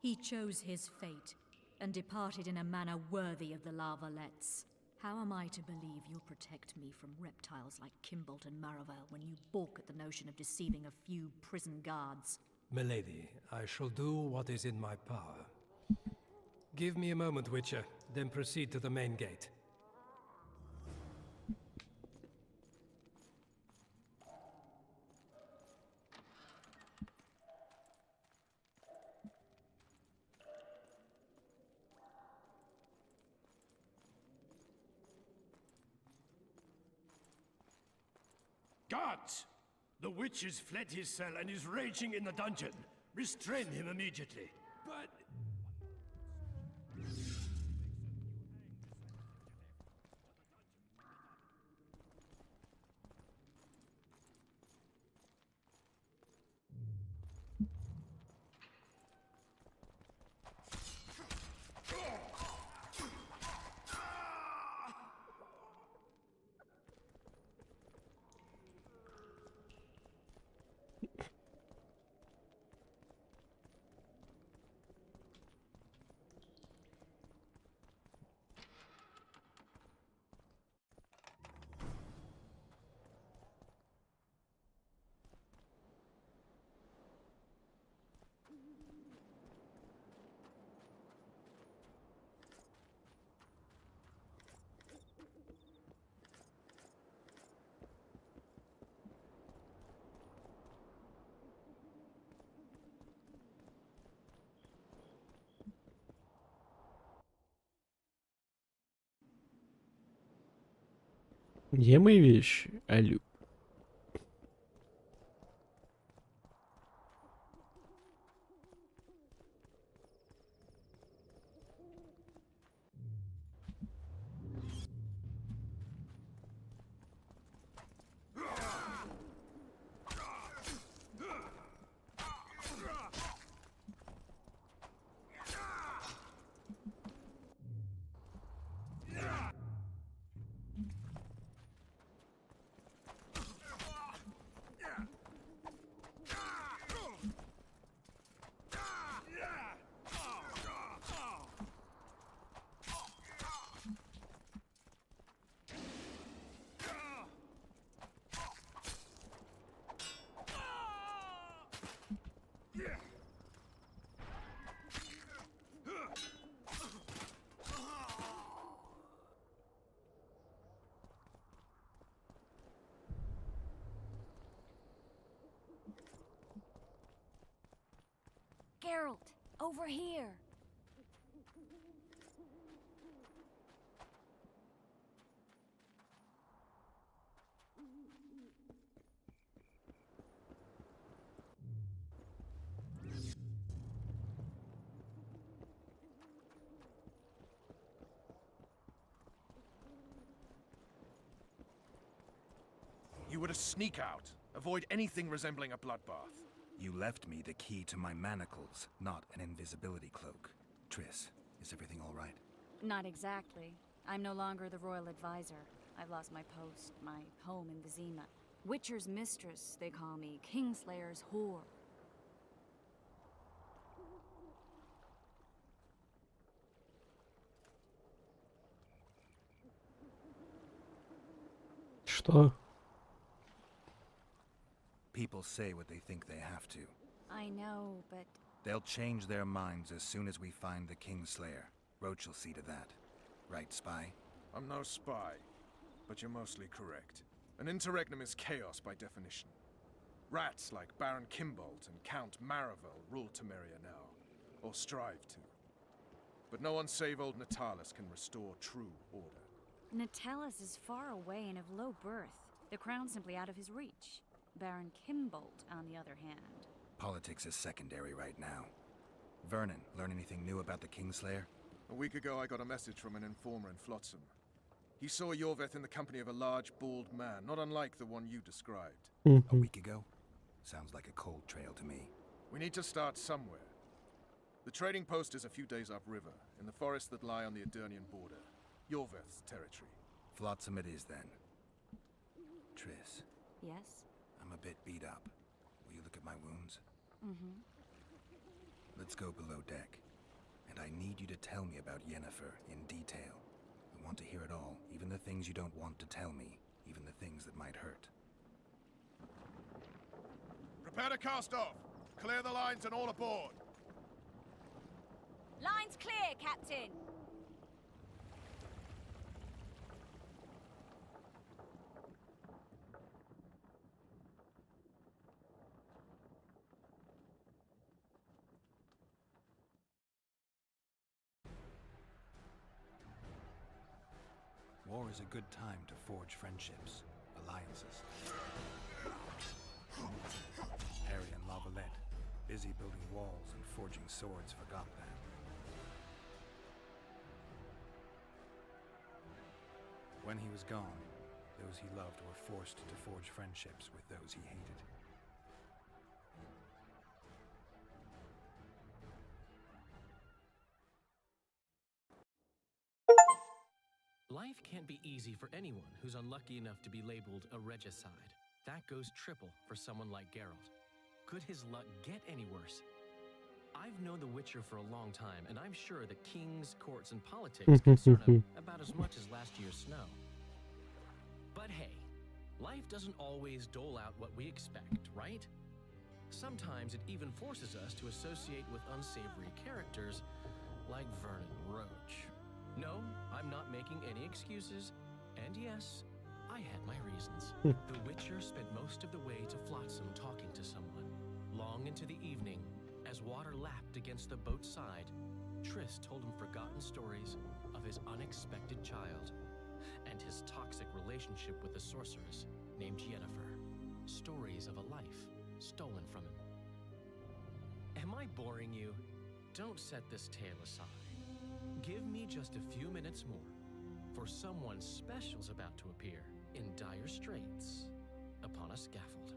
He chose his fate, and departed in a manner worthy of the Lavalettes. How am I to believe you'll protect me from reptiles like Kimbold and Maravel when you balk at the notion of deceiving a few prison guards? Milady, I shall do what is in my power. Give me a moment, Witcher, then proceed to the main gate. Guards! The witch has fled his cell and is raging in the dungeon. Restrain him immediately. But... Где мои вещи? Алло. Geralt, over here. You were to sneak out. Avoid anything resembling a bloodbath. You left me the key to my manacles, not an invisibility cloak. Triss, is everything all right? Not exactly. I'm no longer the royal advisor. I've lost my post, my home in Vizima. Witcher's mistress, they call me. Kingslayer's whore. Что? People say what they think they have to. I know, but... They'll change their minds as soon as we find the Kingslayer. Roach will see to that. Right, spy? I'm no spy, but you're mostly correct. An interregnum is chaos by definition. Rats like Baron Kimbold and Count Maravel rule Temeria now, or strive to. But no one save old Natalis can restore true order. Natalis is far away and of low birth. The crown's simply out of his reach. Baron Kimbold, on the other hand. Politics is secondary right now. Vernon, learn anything new about the Kingslayer? A week ago, I got a message from an informer in Flotsam. He saw Yorveth in the company of a large, bald man, not unlike the one you described. A week ago? Sounds like a cold trail to me. We need to start somewhere. The trading post is a few days upriver, in the forests that lie on the Edirnian border. Yorveth's territory. Flotsam it is, then. Triss. Yes? I'm a bit beat up. Will you look at my wounds? Mm-hmm. Let's go below deck. And I need you to tell me about Yennefer in detail. I want to hear it all, even the things you don't want to tell me, even the things that might hurt. Prepare to cast off! Clear the lines and all aboard! Lines clear, Captain! War is a good time to forge friendships, alliances. Harry and Lavalette, busy building walls and forging swords for Gotland. When he was gone, those he loved were forced to forge friendships with those he hated. Life can't be easy for anyone who's unlucky enough to be labeled a regicide. That goes triple for someone like Geralt. Could his luck get any worse? I've known The Witcher for a long time, and I'm sure that kings, courts, and politics concern him about as much as last year's snow. But hey, life doesn't always dole out what we expect, right? Sometimes it even forces us to associate with unsavory characters like Vernon Roach. No, I'm not making any excuses, and yes, I had my reasons. The Witcher spent most of the way to Flotsam talking to someone. Long into the evening, as water lapped against the boat's side, Triss told him forgotten stories of his unexpected child. and his toxic relationship with a sorceress named Yennefer. Stories of a life stolen from him. Am I boring you? Don't set this tale aside. Give me just a few minutes more, for someone special's about to appear in dire straits upon a scaffold.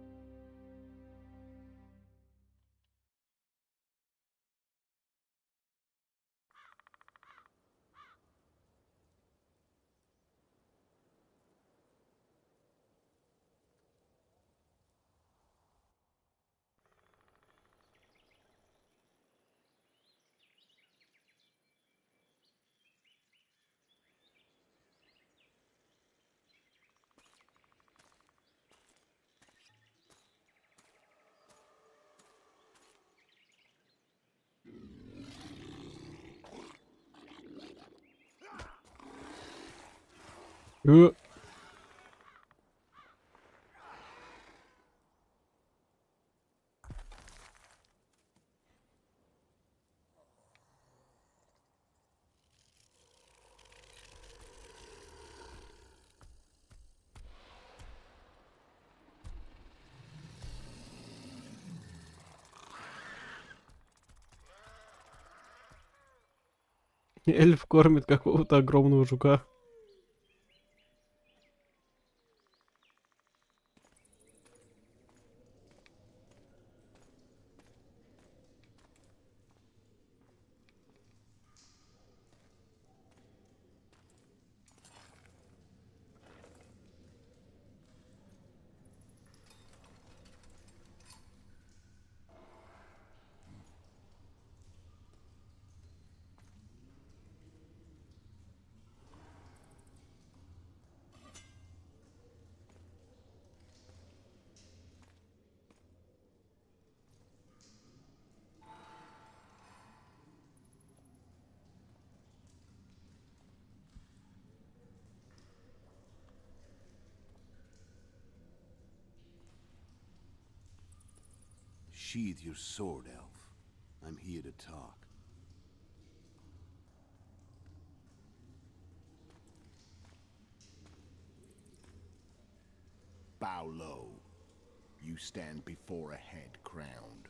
Эльф кормит какого-то огромного жука. Sheathe your sword, elf. I'm here to talk. Bow low. You stand before a head crowned.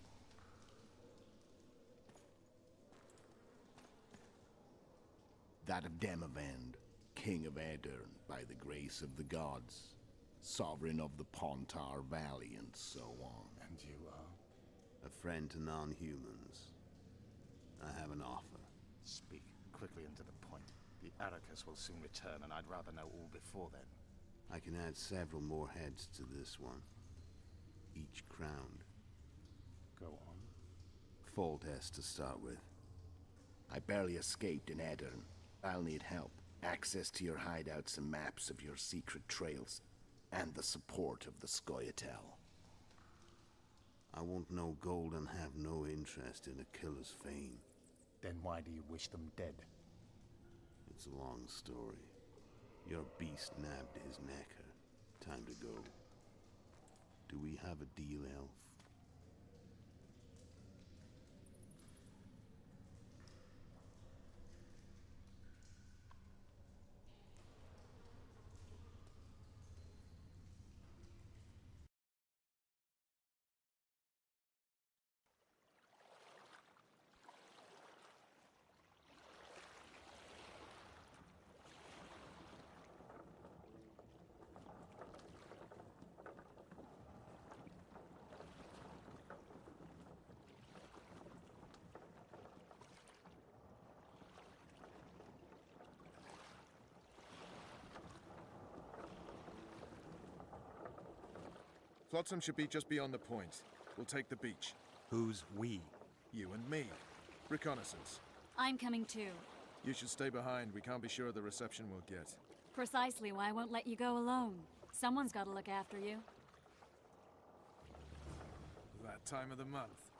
That of Demavend, king of Aedirn, by the grace of the gods, sovereign of the Pontar Valley, and so on. And you are? A friend to non-humans. I have an offer. Speak quickly and to the point. The Arrakis will soon return, and I'd rather know all before then. I can add several more heads to this one. Each crowned. Go on. Foltest to start with. I barely escaped in Aedirn. I'll need help. Access to your hideouts and maps of your secret trails. And the support of the Scoia'tael. I want no gold and have no interest in a killer's fame. Then why do you wish them dead? It's a long story. Your beast nabbed his necker. Time to go. Do we have a deal, elf? Flotsam should be just beyond the point. We'll take the beach. Who's we? You and me. Reconnaissance. I'm coming too. You should stay behind. We can't be sure of the reception we'll get. Precisely why I won't let you go alone. Someone's got to look after you. That time of the month.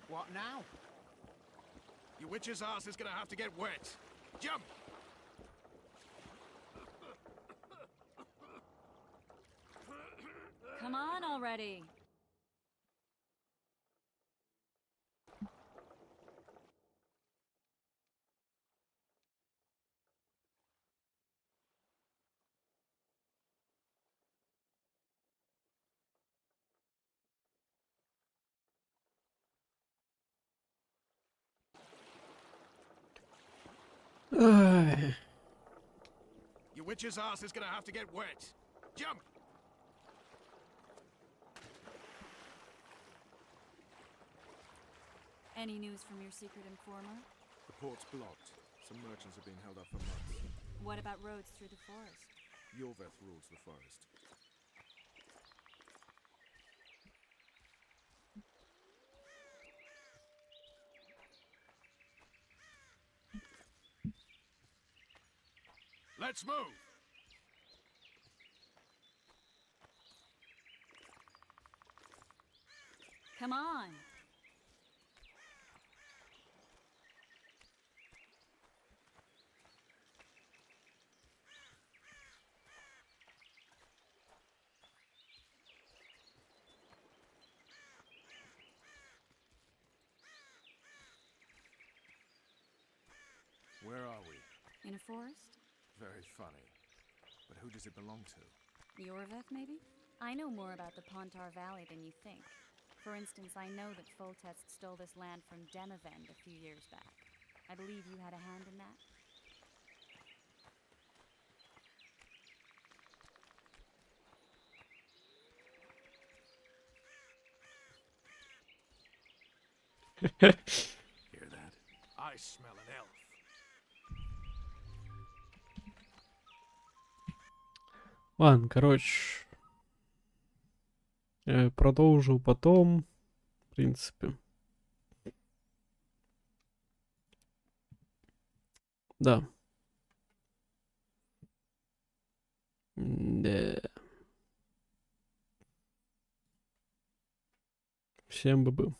What now? Your witch's ass is gonna have to get wet. Jump! Come on already. Ай. Your witch's ass is gonna have to get wet. Jump! Any news from your secret informer? The port's blocked. Some merchants are being held up for months. What about roads through the forest? Yorveth rules the forest. Let's move! Come on! Where are we? In a forest? Very funny. But who does it belong to? Yorveth, maybe? I know more about the Pontar Valley than you think. For instance, I know that Foltest stole this land from Demavend a few years back. I believe you had a hand in that? Hear that? I smell an elf. Ладно, короче. Продолжу потом. В принципе. Да. Да. Всем бы.